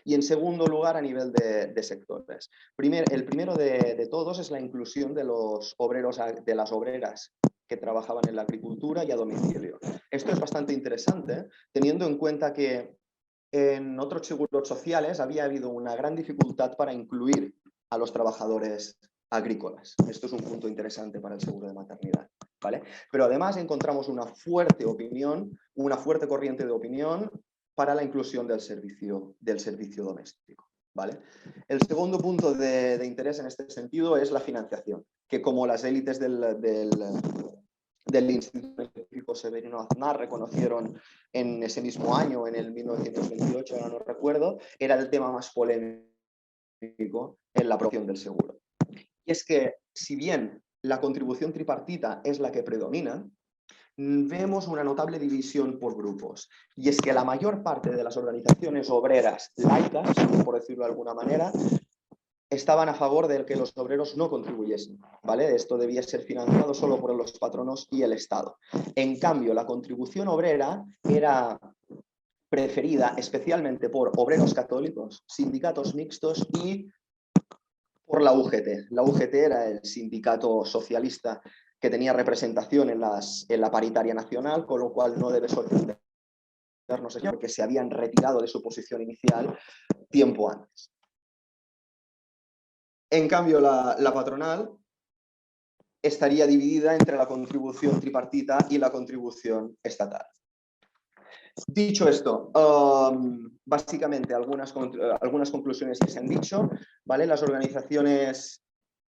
Y en segundo lugar, a nivel de sectores. El primero de todos es la inclusión de los obreros, de las obreras que trabajaban en la agricultura y a domicilio. Esto es bastante interesante, teniendo en cuenta que en otros seguros sociales había habido una gran dificultad para incluir a los trabajadores agrícolas. Esto es un punto interesante para el seguro de maternidad, ¿vale? Pero además encontramos una fuerte corriente de opinión para la inclusión del servicio doméstico, ¿vale? El segundo punto de interés en este sentido es la financiación, que como las élites del Instituto Severino Aznar reconocieron en ese mismo año, en el 1928, ahora no recuerdo, era el tema más polémico en la aprobación del seguro. Y es que, si bien la contribución tripartita es la que predomina, vemos una notable división por grupos. Y es que la mayor parte de las organizaciones obreras laicas, por decirlo de alguna manera, estaban a favor de que los obreros no contribuyesen, ¿vale? Esto debía ser financiado solo por los patronos y el Estado. En cambio, la contribución obrera era preferida especialmente por obreros católicos, sindicatos mixtos y por la UGT. La UGT era el sindicato socialista que tenía representación en la paritaria nacional, con lo cual no debe sorprendernos porque se habían retirado de su posición inicial tiempo antes. En cambio, la patronal estaría dividida entre la contribución tripartita y la contribución estatal. Dicho esto, básicamente algunas conclusiones que se han dicho, ¿vale? Las organizaciones,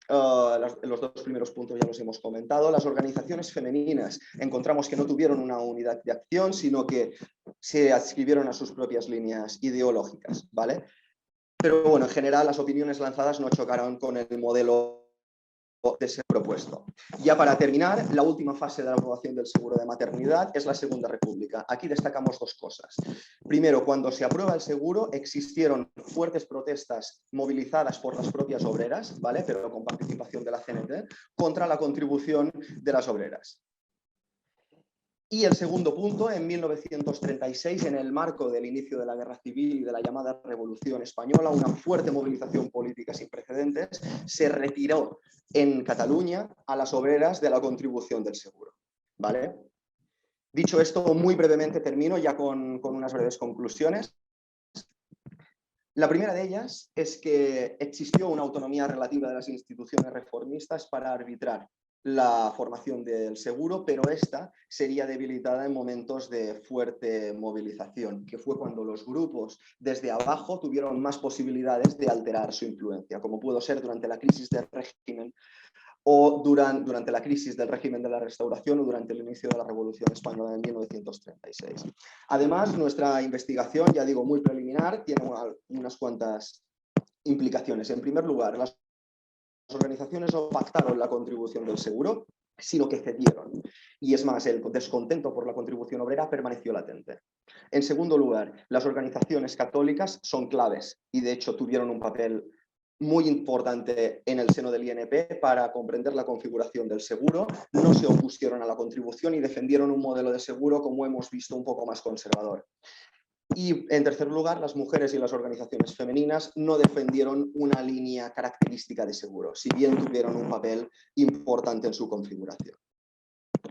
los dos primeros puntos ya los hemos comentado. Las organizaciones femeninas encontramos que no tuvieron una unidad de acción, sino que se adscribieron a sus propias líneas ideológicas, ¿vale? Pero bueno, en general las opiniones lanzadas no chocaron con el modelo de ser propuesto. Ya para terminar, la última fase de la aprobación del seguro de maternidad es la Segunda República. Aquí destacamos dos cosas. Primero, cuando se aprueba el seguro, existieron fuertes protestas movilizadas por las propias obreras, ¿vale? Pero con participación de la CNT, contra la contribución de las obreras. Y el segundo punto, en 1936, en el marco del inicio de la Guerra Civil y de la llamada Revolución Española, una fuerte movilización política sin precedentes, se retiró en Cataluña a las obreras de la contribución del seguro, ¿vale? Dicho esto, muy brevemente termino ya con unas breves conclusiones. La primera de ellas es que existió una autonomía relativa de las instituciones reformistas para arbitrar la formación del seguro, pero esta sería debilitada en momentos de fuerte movilización, que fue cuando los grupos desde abajo tuvieron más posibilidades de alterar su influencia, como pudo ser durante la crisis del régimen o durante la crisis del régimen de la Restauración o durante el inicio de la Revolución Española en 1936. Además, nuestra investigación, ya digo, muy preliminar, tiene unas cuantas implicaciones. En primer lugar, las organizaciones no pactaron la contribución del seguro, sino que cedieron. Y es más, el descontento por la contribución obrera permaneció latente. En segundo lugar, las organizaciones católicas son claves y de hecho tuvieron un papel muy importante en el seno del INP para comprender la configuración del seguro, no se opusieron a la contribución y defendieron un modelo de seguro, como hemos visto, un poco más conservador. Y en tercer lugar, las mujeres y las organizaciones femeninas no defendieron una línea característica de seguro, si bien tuvieron un papel importante en su configuración.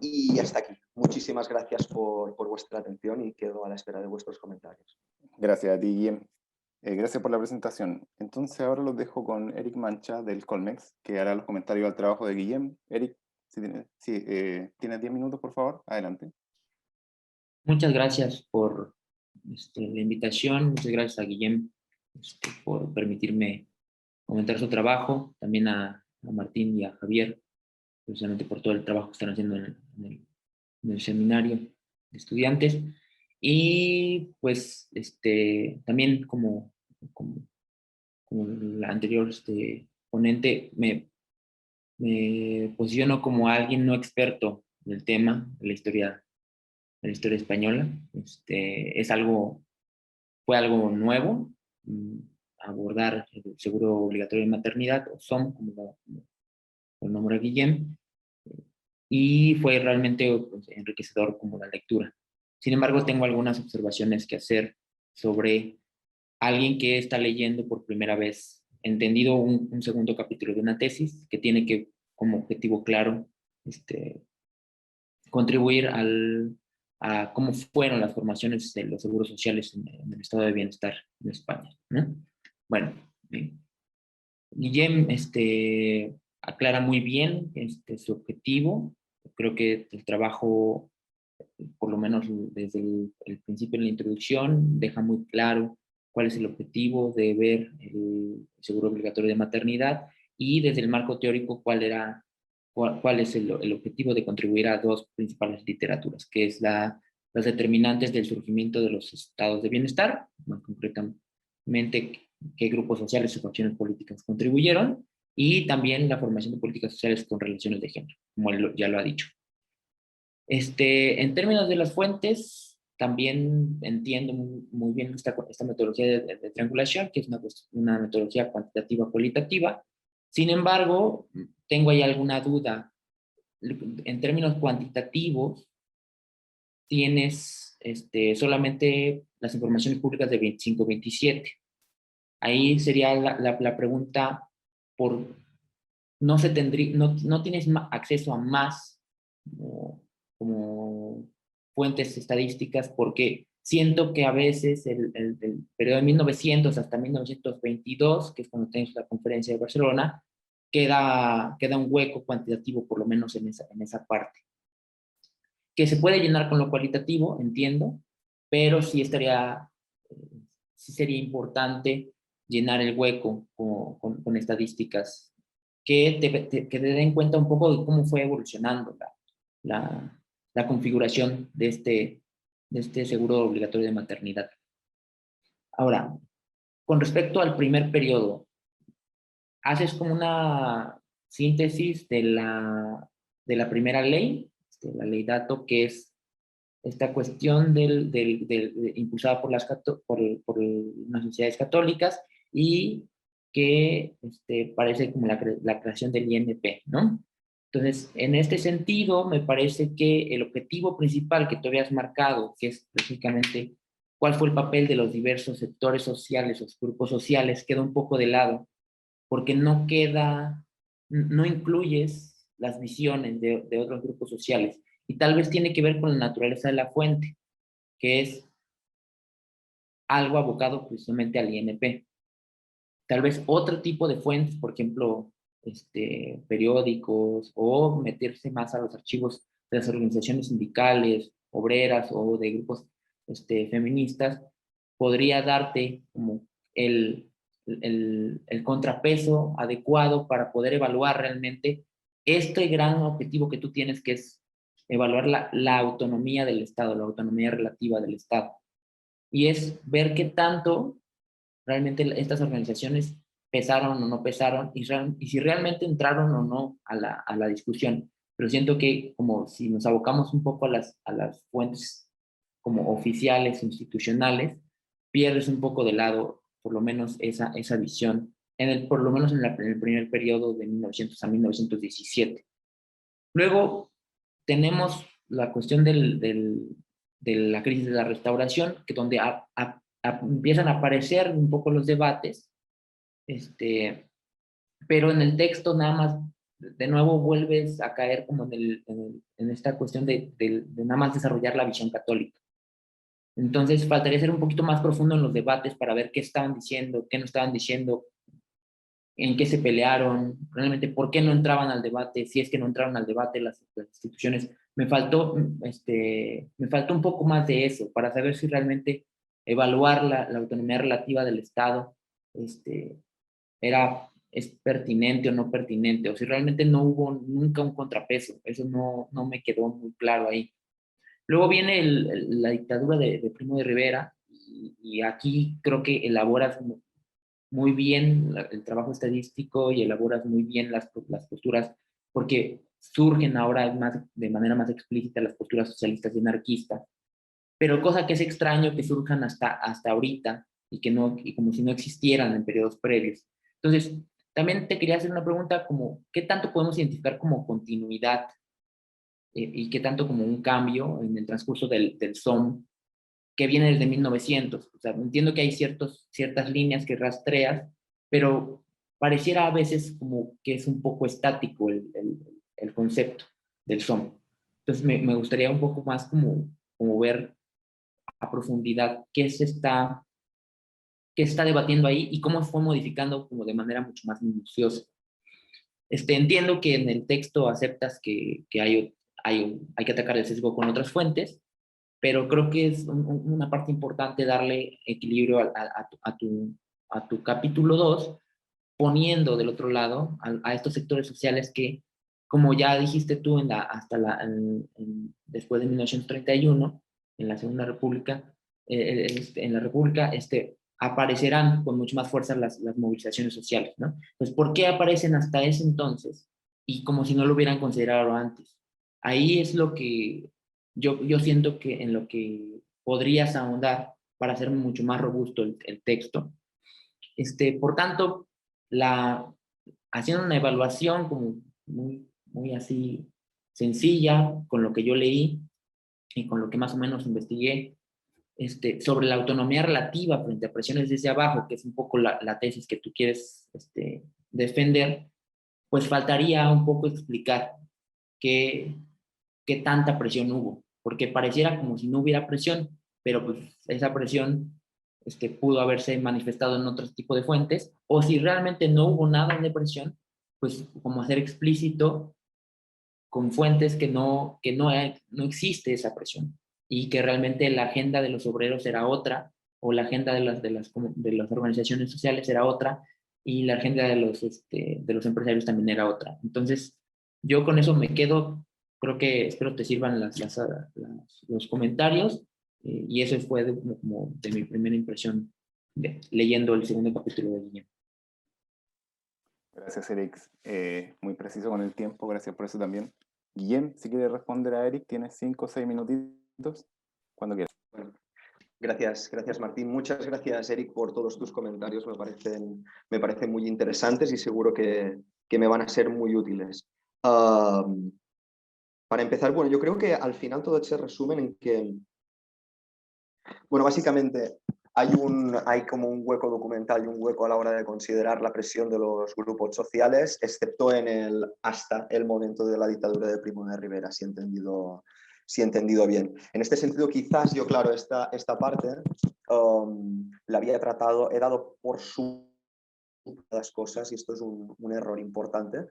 Y hasta aquí. Muchísimas gracias por vuestra atención y quedo a la espera de vuestros comentarios. Gracias a ti, Guillem. Gracias por la presentación. Entonces ahora los dejo con Eric Mancha del Colmex, que hará los comentarios al trabajo de Guillem. Eric, ¿tienes 10 minutos, por favor? Adelante. Muchas gracias por la invitación. Muchas gracias a Guillem por permitirme comentar su trabajo. También a Martín y a Javier, precisamente por todo el trabajo que están haciendo en el seminario de estudiantes. Y pues también como la anterior ponente, me posiciono como alguien no experto del tema de la historia española. Fue algo nuevo, abordar el seguro obligatorio de maternidad, o SOM, como lo nombra Guillem, y fue realmente pues, enriquecedor como la lectura. Sin embargo, tengo algunas observaciones que hacer sobre alguien que está leyendo por primera vez, entendido un segundo capítulo de una tesis que tiene que, como objetivo claro, contribuir a cómo fueron las formaciones de los seguros sociales en el estado de bienestar en España, ¿no? Bueno, Guillem aclara muy bien su objetivo. Creo que el trabajo, por lo menos desde el principio de la introducción, deja muy claro cuál es el objetivo de ver el seguro obligatorio de maternidad y desde el marco teórico cuál cuál es el objetivo de contribuir a dos principales literaturas, que es las determinantes del surgimiento de los estados de bienestar, más concretamente qué grupos sociales o facciones políticas contribuyeron, y también la formación de políticas sociales con relaciones de género, como él ya lo ha dicho. En términos de las fuentes, también entiendo muy bien esta metodología de triangulación, que es una metodología cuantitativa cualitativa. Sin embargo, tengo ahí alguna duda. En términos cuantitativos, tienes solamente las informaciones públicas de 25-27. Ahí sería la pregunta por no tienes acceso a más como fuentes estadísticas, porque siento que a veces el periodo de 1900 hasta 1922, que es cuando tenemos la conferencia de Barcelona, queda un hueco cuantitativo, por lo menos en esa parte. Que se puede llenar con lo cualitativo, entiendo, pero sí sería importante llenar el hueco con estadísticas que te den cuenta un poco de cómo fue evolucionando la configuración de este seguro obligatorio de maternidad. Ahora, con respecto al primer periodo, haces como una síntesis de la primera ley, la ley Dato, que es esta cuestión impulsada por las sociedades católicas y que parece como la creación del INP, ¿no? Entonces, en este sentido, me parece que el objetivo principal que tú habías marcado, que es básicamente cuál fue el papel de los diversos sectores sociales o grupos sociales, queda un poco de lado, porque no incluyes las visiones de otros grupos sociales. Y tal vez tiene que ver con la naturaleza de la fuente, que es algo abocado precisamente al INP. Tal vez otro tipo de fuentes, por ejemplo, periódicos, o meterse más a los archivos de las organizaciones sindicales, obreras o de grupos feministas, podría darte como el contrapeso adecuado para poder evaluar realmente este gran objetivo que tú tienes, que es evaluar la autonomía del Estado, la autonomía relativa del Estado. Y es ver qué tanto realmente estas organizaciones pesaron o no pesaron y si realmente entraron o no a la discusión. Pero siento que como si nos abocamos un poco a las fuentes como oficiales, institucionales, pierdes un poco de lado por lo menos esa visión, por lo menos en el primer periodo de 1900 a 1917. Luego tenemos la cuestión de la crisis de la restauración, que donde empiezan a aparecer un poco los debates, pero en el texto nada más, de nuevo vuelves a caer como en esta cuestión de nada más desarrollar la visión católica. Entonces faltaría ser un poquito más profundo en los debates para ver qué estaban diciendo, qué no estaban diciendo, en qué se pelearon, realmente por qué no entraban al debate, si es que no entraron al debate las instituciones. Me faltó un poco más de eso para saber si realmente evaluar la autonomía relativa del Estado es pertinente o no pertinente, o si realmente no hubo nunca un contrapeso. Eso no me quedó muy claro ahí. Luego viene la dictadura de Primo de Rivera, y aquí creo que elaboras muy bien el trabajo estadístico y elaboras muy bien las posturas, porque surgen ahora de manera más explícita las posturas socialistas y anarquistas, pero cosa que es extraño que surjan hasta ahorita y como si no existieran en periodos previos. Entonces, también te quería hacer una pregunta como, ¿qué tanto podemos identificar como continuidad y qué tanto como un cambio en el transcurso del SOM que viene desde 1900? O sea, entiendo que hay ciertas líneas que rastreas, pero pareciera a veces como que es un poco estático el concepto del SOM. Entonces me gustaría un poco más como ver a profundidad qué se está debatiendo ahí y cómo fue modificando como de manera mucho más minuciosa. Entiendo que en el texto aceptas que hay que atacar el sesgo con otras fuentes, pero creo que es una parte importante darle equilibrio a tu capítulo 2, poniendo del otro lado a estos sectores sociales que como ya dijiste tú, después de 1931, en la Segunda República, en la República, aparecerán con mucho más fuerza las movilizaciones sociales, ¿no? Pues, ¿por qué aparecen hasta ese entonces y como si no lo hubieran considerado antes? Ahí es lo que yo siento que en lo que podrías ahondar para hacer mucho más robusto el texto. Por tanto, haciendo una evaluación como muy así sencilla con lo que yo leí y con lo que más o menos investigué, sobre la autonomía relativa frente a presiones desde abajo, que es un poco la tesis que tú quieres defender, pues faltaría un poco explicar qué tanta presión hubo, porque pareciera como si no hubiera presión, pero pues esa presión pudo haberse manifestado en otro tipo de fuentes, o si realmente no hubo nada de presión, pues como hacer explícito con fuentes que no existe esa presión y que realmente la agenda de los obreros era otra, o la agenda de las organizaciones sociales era otra, y la agenda de los empresarios también era otra. Entonces, yo con eso me quedo. Creo que espero te sirvan los comentarios, y eso fue de mi primera impresión leyendo el segundo capítulo de Guillem. Gracias, Eric. Muy preciso con el tiempo, gracias por eso también. Guillem, si quieres responder a Eric, tienes 5 o 6 minutitos, cuando quieras. Bueno, gracias Martín. Muchas gracias, Eric, por todos tus comentarios. Me parecen muy interesantes y seguro que me van a ser muy útiles. Para empezar, bueno, yo creo que al final todo se resume en que, bueno, básicamente hay como un hueco documental y un hueco a la hora de considerar la presión de los grupos sociales, excepto hasta el momento de la dictadura de Primo de Rivera, si he entendido bien. En este sentido, quizás yo, claro, esta parte la había tratado, he dado por su las cosas, y esto es un error importante.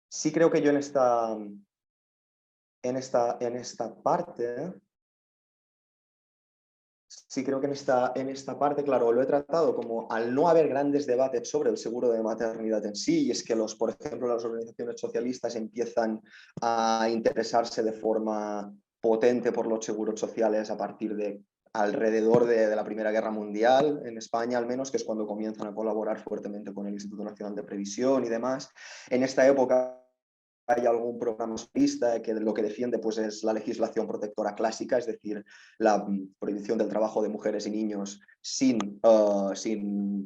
Sí creo que yo en esta parte, sí creo que en esta parte, claro, lo he tratado como al no haber grandes debates sobre el seguro de maternidad en sí, y es que por ejemplo, las organizaciones socialistas empiezan a interesarse de forma potente por los seguros sociales a partir de alrededor de la Primera Guerra Mundial, en España al menos, que es cuando comienzan a colaborar fuertemente con el Instituto Nacional de Previsión y demás. En esta época hay algún programa socialista que lo que defiende pues, es la legislación protectora clásica, es decir, la prohibición del trabajo de mujeres y niños sin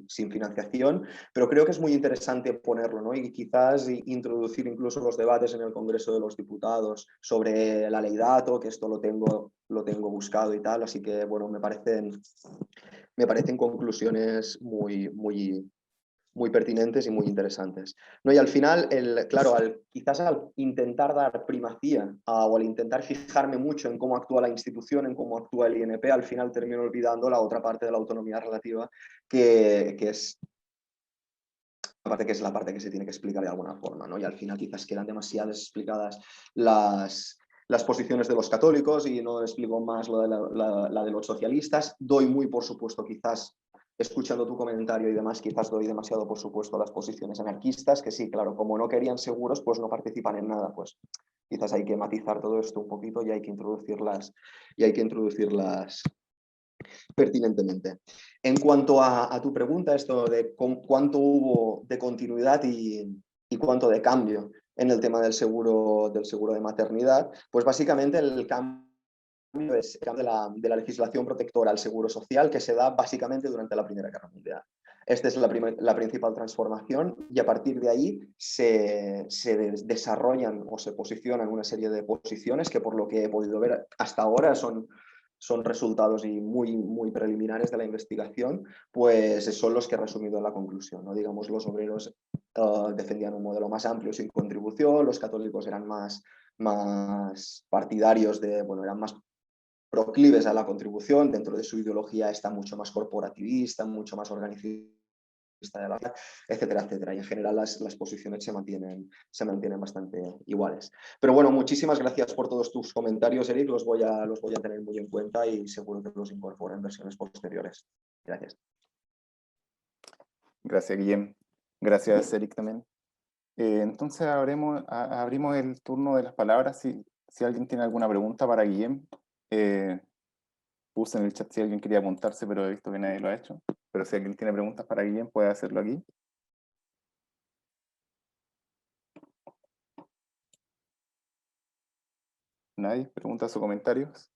financiación, pero creo que es muy interesante ponerlo, ¿no? Y quizás introducir incluso los debates en el Congreso de los Diputados sobre la ley Dato, que esto lo tengo buscado y tal, así que bueno, me parecen conclusiones muy pertinentes y muy interesantes. ¿No? Y al final, claro, quizás al intentar dar primacía o al intentar fijarme mucho en cómo actúa la institución, en cómo actúa el INP, al final termino olvidando la otra parte de la autonomía relativa, que es la parte que se tiene que explicar de alguna forma, ¿no? Y al final quizás quedan demasiado explicadas las posiciones de los católicos y no explico más la de los socialistas. Doy muy por supuesto, quizás escuchando tu comentario y demás, quizás doy demasiado por supuesto las posiciones anarquistas, que sí, claro, como no querían seguros, pues no participan en nada, pues quizás hay que matizar todo esto un poquito y hay que introducirlas pertinentemente. En cuanto a tu pregunta, esto de cuánto hubo de continuidad y cuánto de cambio en el tema del seguro de maternidad, pues básicamente el cambio es el cambio de la legislación protectora al seguro social que se da básicamente durante la Primera Guerra Mundial. Esta es la principal transformación y a partir de ahí se desarrollan o se posicionan una serie de posiciones que por lo que he podido ver hasta ahora son resultados y muy preliminares de la investigación, pues son los que he resumido en la conclusión, ¿no? Digamos, los obreros defendían un modelo más amplio sin contribución, los católicos eran más partidarios eran más proclives a la contribución, dentro de su ideología está mucho más corporativista, mucho más organizada, etcétera, etcétera. Y en general las posiciones se mantienen bastante iguales. Pero bueno, muchísimas gracias por todos tus comentarios, Eric. Los voy a tener muy en cuenta y seguro que los incorporo en versiones posteriores. Gracias. Gracias, Guillem. Gracias, Eric, también. Entonces abrimos el turno de las palabras. Si alguien tiene alguna pregunta para Guillem, puse en el chat si alguien quería apuntarse, pero he visto que nadie lo ha hecho. Pero si alguien tiene preguntas para Guillem, puede hacerlo aquí. ¿Nadie? ¿Preguntas o comentarios?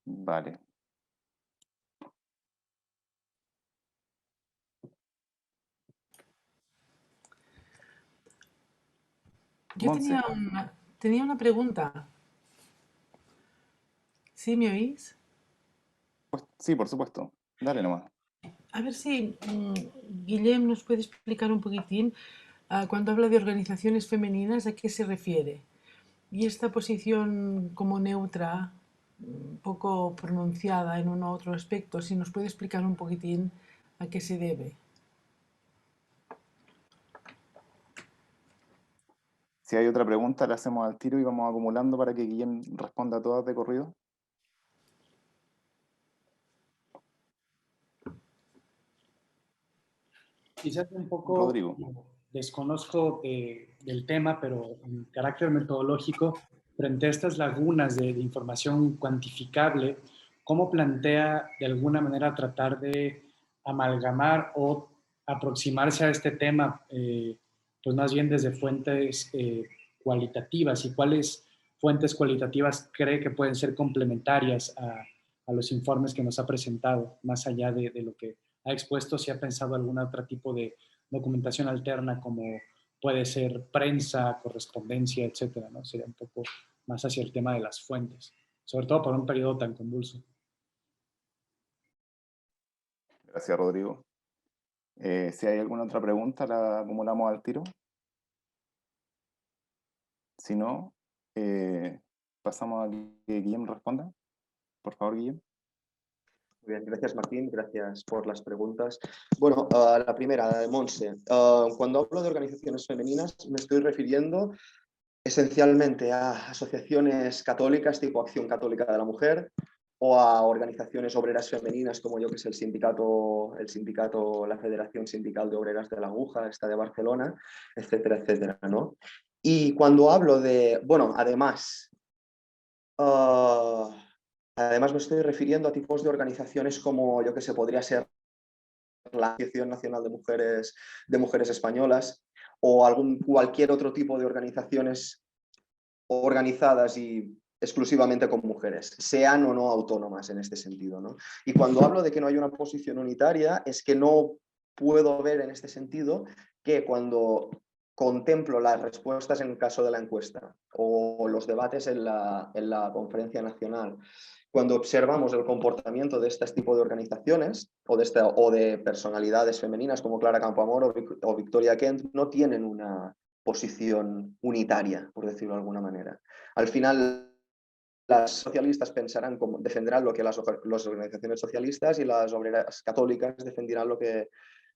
Vale. Yo Monse. tenía una pregunta. ¿Sí me oís? Pues, sí, por supuesto. Dale nomás. A ver si Guillem nos puede explicar un poquitín, cuando habla de organizaciones femeninas, ¿a qué se refiere? Y esta posición como neutra, un poco pronunciada en uno u otro aspecto, si nos puede explicar un poquitín a qué se debe. Si hay otra pregunta, la hacemos al tiro y vamos acumulando para que Guillem responda a todas de corrido. Quizás un poco Rodrigo. desconozco del tema, pero en carácter metodológico, frente a estas lagunas de información cuantificable, ¿cómo plantea de alguna manera tratar de amalgamar o aproximarse a este tema, pues más bien desde fuentes cualitativas? ¿Y cuáles fuentes cualitativas cree que pueden ser complementarias a los informes que nos ha presentado, más allá de lo que ha expuesto, si ha pensado algún otro tipo de documentación alterna como puede ser prensa, correspondencia, etcétera, ¿no? Sería un poco más hacia el tema de las fuentes, sobre todo por un periodo tan convulso. Gracias, Rodrigo. Si hay alguna otra pregunta, la acumulamos al tiro. Si no, pasamos a que Guillem responda. Por favor, Guillem. Muy bien, gracias Martín, gracias por las preguntas. Bueno, la primera, de Monse. Cuando hablo de organizaciones femeninas me estoy refiriendo esencialmente a asociaciones católicas tipo Acción Católica de la Mujer o a organizaciones obreras femeninas como yo que es el sindicato, la Federación Sindical de Obreras de la Aguja, esta de Barcelona, etcétera, etcétera, ¿no? Y cuando hablo de, bueno, además me estoy refiriendo a tipos de organizaciones como yo que sé, podría ser la Asociación Nacional de Mujeres Españolas o cualquier otro tipo de organizaciones organizadas y exclusivamente con mujeres, sean o no autónomas en este sentido, ¿no? Y cuando hablo de que no hay una posición unitaria, es que no puedo ver en este sentido que cuando contemplo las respuestas en el caso de la encuesta o los debates en la conferencia nacional, cuando observamos el comportamiento de este tipo de organizaciones o de personalidades femeninas como Clara Campoamor o Victoria Kent, no tienen una posición unitaria, por decirlo de alguna manera. Al final, las socialistas defenderán lo que las organizaciones socialistas y las obreras católicas defenderán lo que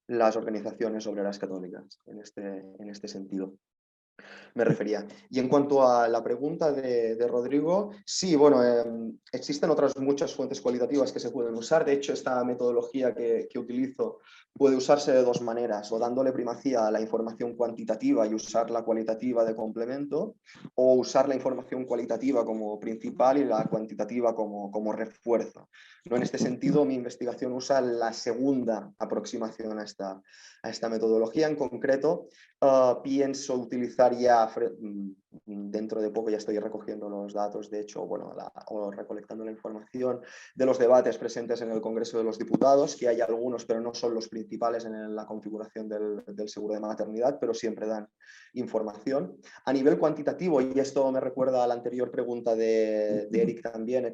las organizaciones obreras católicas en este sentido me refería. Y en cuanto a la pregunta de Rodrigo, sí, bueno, existen otras muchas fuentes cualitativas que se pueden usar. De hecho, esta metodología que utilizo puede usarse de dos maneras, o dándole primacía a la información cuantitativa y usar la cualitativa de complemento, o usar la información cualitativa como principal y la cuantitativa como refuerzo. ¿No? En este sentido, mi investigación usa la segunda aproximación a esta metodología. En concreto, pienso utilizar ya dentro de poco, ya estoy recogiendo los datos, de hecho, bueno, o recolectando la información de los debates presentes en el Congreso de los Diputados, que hay algunos, pero no son los principales en la configuración del seguro de maternidad, pero siempre dan información. A nivel cuantitativo, y esto me recuerda a la anterior pregunta de Eric también,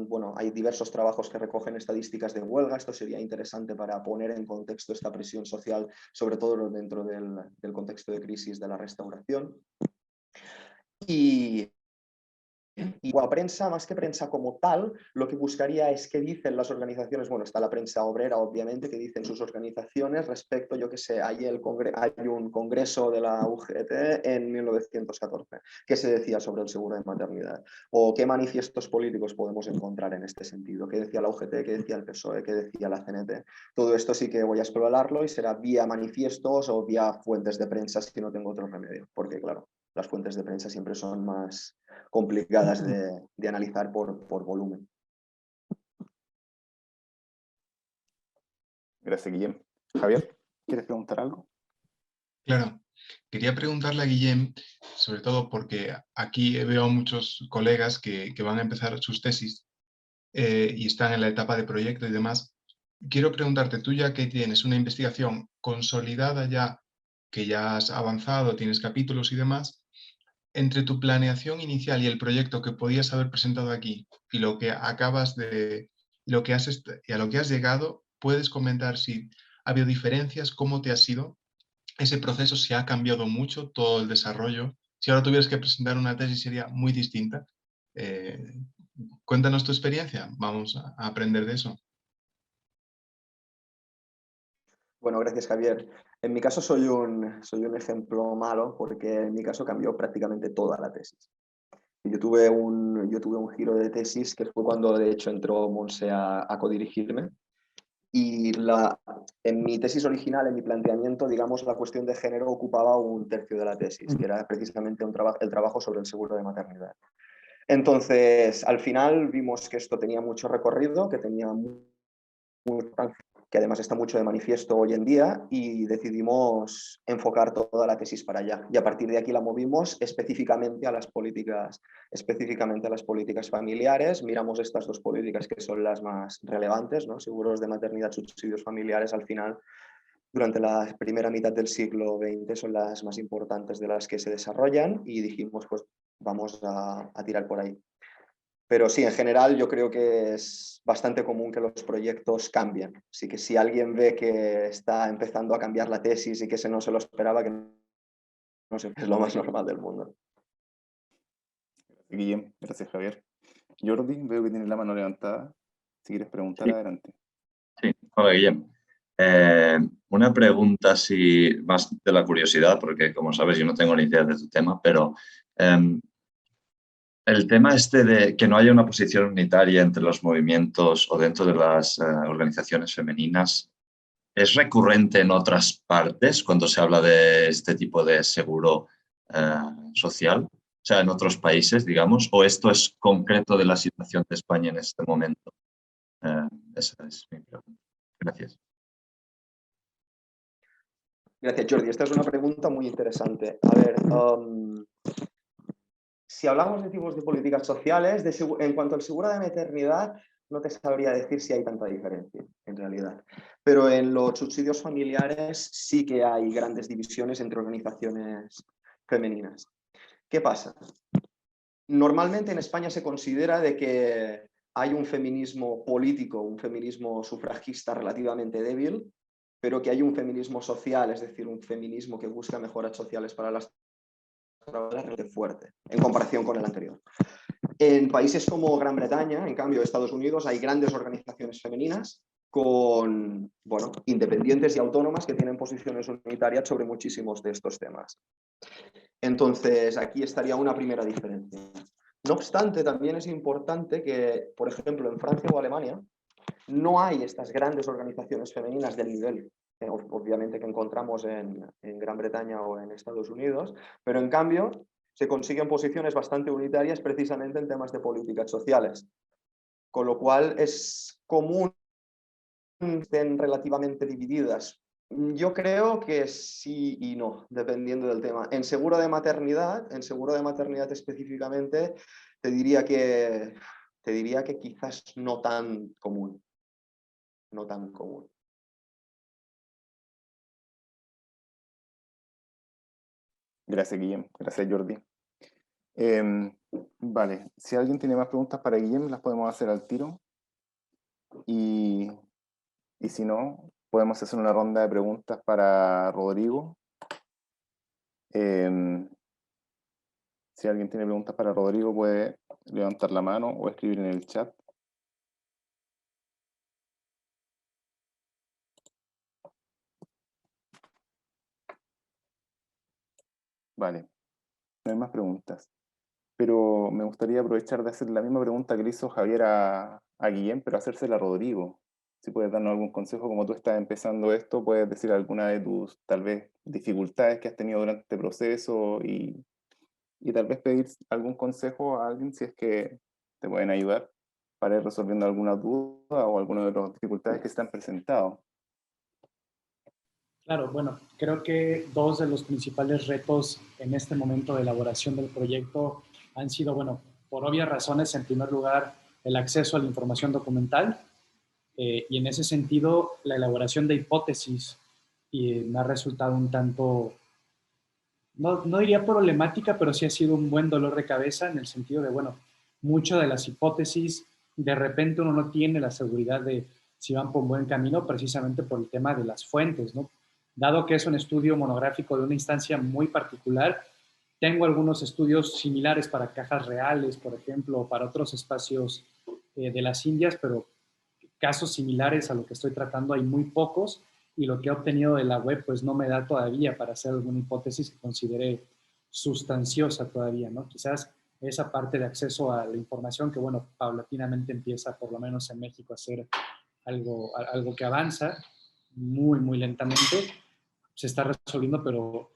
bueno, hay diversos trabajos que recogen estadísticas de huelga. Esto sería interesante para poner en contexto esta presión social, sobre todo dentro del contexto de crisis de la restauración. Y Y la prensa, más que prensa como tal, lo que buscaría es qué dicen las organizaciones. Bueno, está la prensa obrera, obviamente, que dicen sus organizaciones respecto, yo qué sé, hay un congreso de la UGT en 1914. ¿Qué se decía sobre el seguro de maternidad? ¿O qué manifiestos políticos podemos encontrar en este sentido? ¿Qué decía la UGT? ¿Qué decía el PSOE? ¿Qué decía la CNT? Todo esto sí que voy a explorarlo y será vía manifiestos o vía fuentes de prensa si no tengo otro remedio. Porque, claro, las fuentes de prensa siempre son más complicadas de analizar por volumen. Gracias, Guillem. Javier, ¿quieres preguntar algo? Claro, quería preguntarle a Guillem, sobre todo porque aquí veo a muchos colegas que van a empezar sus tesis y están en la etapa de proyecto y demás. Quiero preguntarte, tú ya que tienes una investigación consolidada ya, que ya has avanzado, tienes capítulos y demás, entre tu planeación inicial y el proyecto que podías haber presentado aquí y lo que acabas de, lo que has y a lo que has llegado, ¿puedes comentar si ha habido diferencias, cómo te ha sido ese proceso, si ha cambiado mucho todo el desarrollo? Si ahora tuvieras que presentar una tesis sería muy distinta. Cuéntanos tu experiencia, vamos a aprender de eso. Bueno, gracias, Javier. En mi caso soy un ejemplo malo porque en mi caso cambió prácticamente toda la tesis. Yo tuve un giro de tesis que fue cuando de hecho entró Monse a codirigirme. Y en mi tesis original, en mi planteamiento, digamos, la cuestión de género ocupaba un tercio de la tesis, que era precisamente el trabajo sobre el seguro de maternidad. Entonces, al final vimos que esto tenía mucho recorrido, que tenía que además está mucho de manifiesto hoy en día, y decidimos enfocar toda la tesis para allá. Y a partir de aquí la movimos específicamente a las políticas familiares. Miramos estas dos políticas que son las más relevantes, ¿no? Seguros de maternidad, subsidios familiares, al final, durante la primera mitad del siglo XX son las más importantes de las que se desarrollan, y dijimos, pues vamos a tirar por ahí. Pero sí, en general yo creo que es bastante común que los proyectos cambien. Así que si alguien ve que está empezando a cambiar la tesis y que no se lo esperaba, que no sé, es lo más normal del mundo. Guillem, gracias, Javier. Jordi, veo que tienes la mano levantada. Si quieres preguntar, Sí. adelante. Sí, hola Guillem. Una pregunta así más de la curiosidad, porque como sabes yo no tengo ni idea de tu tema, pero el tema este de que no haya una posición unitaria entre los movimientos o dentro de las organizaciones femeninas, ¿es recurrente en otras partes cuando se habla de este tipo de seguro social? O sea, en otros países, digamos, ¿o esto es concreto de la situación de España en este momento? Esa es mi pregunta. Gracias. Gracias, Jordi. Esta es una pregunta muy interesante. A ver, si hablamos de tipos de políticas sociales, en cuanto al seguro de maternidad, no te sabría decir si hay tanta diferencia, en realidad. Pero en los subsidios familiares sí que hay grandes divisiones entre organizaciones femeninas. ¿Qué pasa? Normalmente en España se considera de que hay un feminismo político, un feminismo sufragista relativamente débil, pero que hay un feminismo social, es decir, un feminismo que busca mejoras sociales para las trabajadoras fuerte, en comparación con el anterior. En países como Gran Bretaña, en cambio, Estados Unidos, hay grandes organizaciones femeninas con, bueno, independientes y autónomas que tienen posiciones unitarias sobre muchísimos de estos temas. Entonces, aquí estaría una primera diferencia. No obstante, también es importante que, por ejemplo, en Francia o Alemania, no hay estas grandes organizaciones femeninas del nivel, obviamente, que encontramos en Gran Bretaña o en Estados Unidos, pero en cambio se consiguen posiciones bastante unitarias precisamente en temas de políticas sociales, con lo cual es común que estén relativamente divididas. Yo creo que sí y no, dependiendo del tema. En seguro de maternidad específicamente, te diría que quizás no tan común. No tan común. Gracias, Guillem. Gracias, Jordi. Vale, si alguien tiene más preguntas para Guillem, las podemos hacer al tiro. Y si no, podemos hacer una ronda de preguntas para Rodrigo. Si alguien tiene preguntas para Rodrigo, puede levantar la mano o escribir en el chat. Vale, no hay más preguntas. Pero me gustaría aprovechar de hacer la misma pregunta que le hizo Javier a Guillem, pero hacérsela a Rodrigo. Si puedes darnos algún consejo, como tú estás empezando esto, puedes decir alguna de tus, tal vez, dificultades que has tenido durante este proceso y tal vez pedir algún consejo a alguien si es que te pueden ayudar para ir resolviendo alguna duda o alguna de las dificultades que se te han presentado. Claro, bueno, creo que dos de los principales retos en este momento de elaboración del proyecto han sido, bueno, por obvias razones, en primer lugar, el acceso a la información documental y en ese sentido, la elaboración de hipótesis me ha resultado un tanto, no diría problemática, pero sí ha sido un buen dolor de cabeza en el sentido de, bueno, muchas de las hipótesis, de repente uno no tiene la seguridad de si van por un buen camino precisamente por el tema de las fuentes, ¿no? Dado que es un estudio monográfico de una instancia muy particular, tengo algunos estudios similares para cajas reales, por ejemplo, o para otros espacios de las Indias, pero casos similares a lo que estoy tratando hay muy pocos y lo que he obtenido de la web pues no me da todavía para hacer alguna hipótesis que considere sustanciosa todavía, ¿no? Quizás esa parte de acceso a la información que, bueno, paulatinamente empieza, por lo menos en México, a ser algo que avanza muy, muy lentamente, se está resolviendo, pero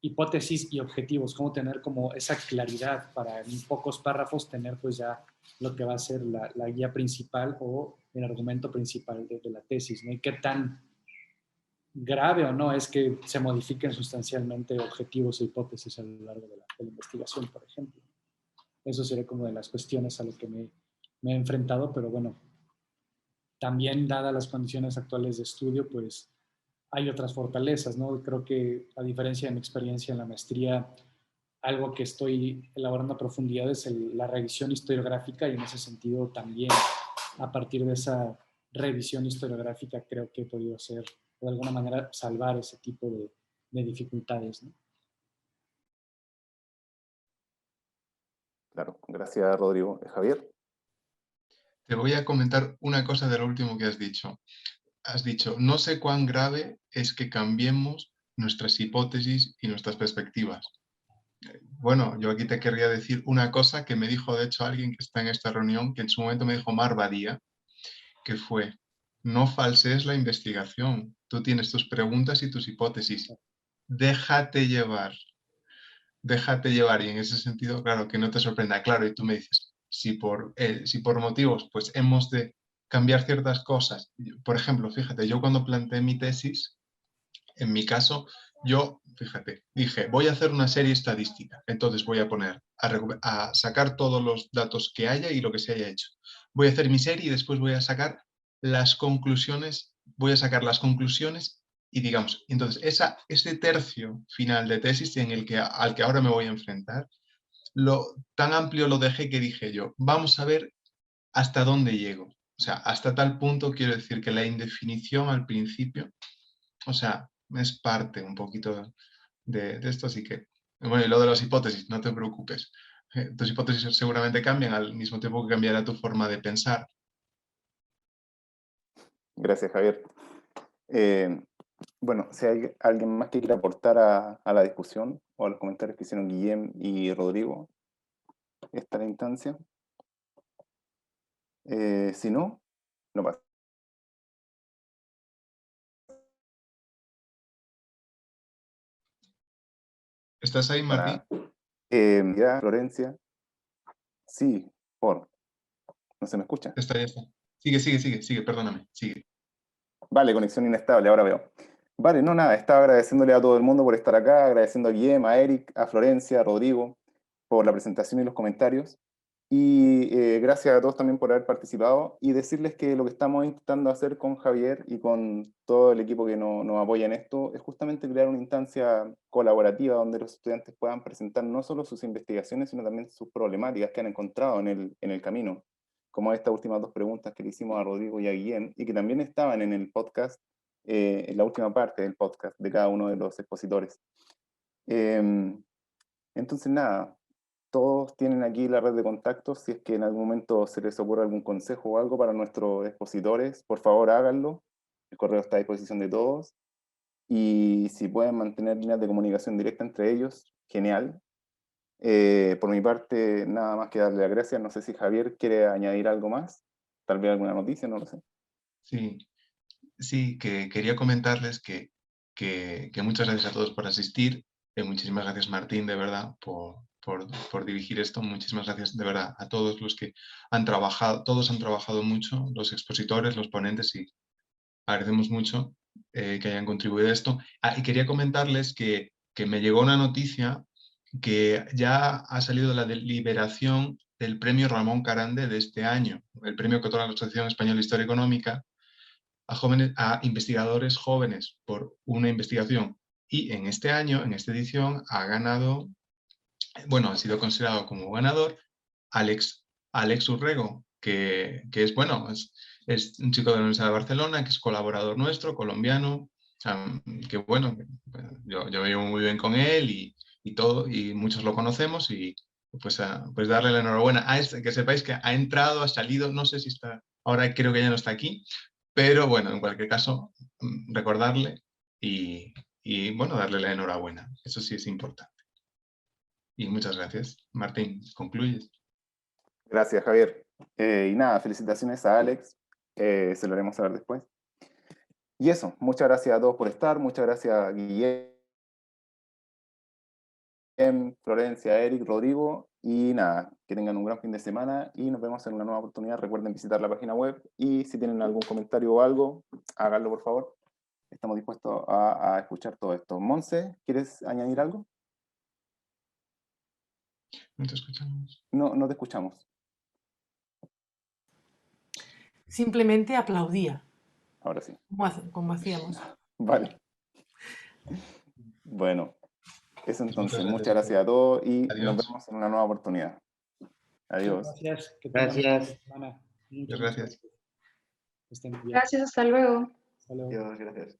hipótesis y objetivos, cómo tener como esa claridad para en pocos párrafos tener pues ya lo que va a ser la guía principal o el argumento principal de la tesis, ¿no? Y qué tan grave o no es que se modifiquen sustancialmente objetivos e hipótesis a lo largo de la investigación, por ejemplo. Eso sería como de las cuestiones a las que me he enfrentado, pero bueno, también dadas las condiciones actuales de estudio, pues hay otras fortalezas, ¿no? Creo que a diferencia de mi experiencia en la maestría, algo que estoy elaborando a profundidad es la revisión historiográfica y en ese sentido también a partir de esa revisión historiográfica creo que he podido hacer, de alguna manera, salvar ese tipo de dificultades, ¿no? Claro, gracias Rodrigo. Javier. Te voy a comentar una cosa de lo último que has dicho. Has dicho, no sé cuán grave es que cambiemos nuestras hipótesis y nuestras perspectivas. Bueno, yo aquí te querría decir una cosa que me dijo, de hecho, alguien que está en esta reunión, que en su momento me dijo Mar Badía, que fue, no falsees la investigación. Tú tienes tus preguntas y tus hipótesis. Déjate llevar. Déjate llevar. Y en ese sentido, claro, que no te sorprenda. Claro, y tú me dices, si por motivos, pues hemos de cambiar ciertas cosas. Por ejemplo, fíjate, yo cuando planteé mi tesis, en mi caso, yo, fíjate, dije, voy a hacer una serie estadística. Entonces voy a poner, a sacar todos los datos que haya y lo que se haya hecho. Voy a hacer mi serie y después voy a sacar las conclusiones, y digamos, entonces ese tercio final de tesis al que ahora me voy a enfrentar, tan amplio lo dejé que dije yo, vamos a ver hasta dónde llego. O sea, hasta tal punto quiero decir que la indefinición al principio, o sea, es parte un poquito de esto, así que, bueno, y lo de las hipótesis, no te preocupes. Tus hipótesis seguramente cambian al mismo tiempo que cambiará tu forma de pensar. Gracias, Javier. Bueno, si hay alguien más que quiera aportar a la discusión o a los comentarios que hicieron Guillem y Rodrigo, esta es la instancia. Si no, no pasa. ¿Estás ahí, Martí? Ya, Florencia. Sí, ¿no se me escucha? Ya está. Sigue, perdóname, sigue. Vale, conexión inestable, ahora veo. Vale, no, nada, estaba agradeciéndole a todo el mundo por estar acá, agradeciendo a Guillem, a Eric, a Florencia, a Rodrigo, por la presentación y los comentarios. Y gracias a todos también por haber participado y decirles que lo que estamos intentando hacer con Javier y con todo el equipo que nos apoya en esto es justamente crear una instancia colaborativa donde los estudiantes puedan presentar no solo sus investigaciones, sino también sus problemáticas que han encontrado en el camino, como estas últimas dos preguntas que le hicimos a Rodrigo y a Guillem, y que también estaban en el podcast, en la última parte del podcast de cada uno de los expositores. Entonces, nada, todos tienen aquí la red de contactos. Si es que en algún momento se les ocurre algún consejo o algo para nuestros expositores, por favor háganlo. El correo está a disposición de todos. Y si pueden mantener líneas de comunicación directa entre ellos, genial. Por mi parte, nada más que darle las gracias. No sé si Javier quiere añadir algo más. Tal vez alguna noticia, no lo sé. Sí, que quería comentarles que muchas gracias a todos por asistir. Muchísimas gracias, Martín, de verdad, por dirigir esto. Muchísimas gracias, de verdad, a todos los que han trabajado. Todos han trabajado mucho, los expositores, los ponentes, y agradecemos mucho que hayan contribuido a esto. Y quería comentarles que me llegó una noticia que ya ha salido la deliberación del premio Ramón Carande de este año, el premio que otorga la Asociación Española de Historia Económica a investigadores jóvenes por una investigación. Y en este año, en esta edición, ha ganado, bueno, ha sido considerado como ganador Alex Urrego, que es, bueno, es un chico de la Universidad de Barcelona, que es colaborador nuestro, colombiano, que bueno, yo me llevo muy bien con él y todo, y muchos lo conocemos, y pues darle la enhorabuena a que sepáis que ha entrado, ha salido, no sé si está, ahora creo que ya no está aquí, pero bueno, en cualquier caso, recordarle y bueno, darle la enhorabuena, eso sí es importante. Y muchas gracias. Martín, ¿concluyes? Gracias, Javier. Y nada, felicitaciones a Alex. Se lo haremos saber después. Y eso, muchas gracias a todos por estar. Muchas gracias a Guillermo, Florencia, Eric, Rodrigo. Y nada, que tengan un gran fin de semana y nos vemos en una nueva oportunidad. Recuerden visitar la página web y si tienen algún comentario o algo, háganlo por favor. Estamos dispuestos a escuchar todo esto. Monse, ¿quieres añadir algo? No te escuchamos. No te escuchamos. Simplemente aplaudía. Ahora sí. Como hacíamos. Vale. Bueno, eso entonces. Muchas gracias a todos y Adiós. nos vemos en una nueva oportunidad. Adiós. Gracias. Que tengan Gracias. buena semana. Muchas gracias. Que estén muy bien. Gracias, hasta luego. Hasta luego. Dios, gracias.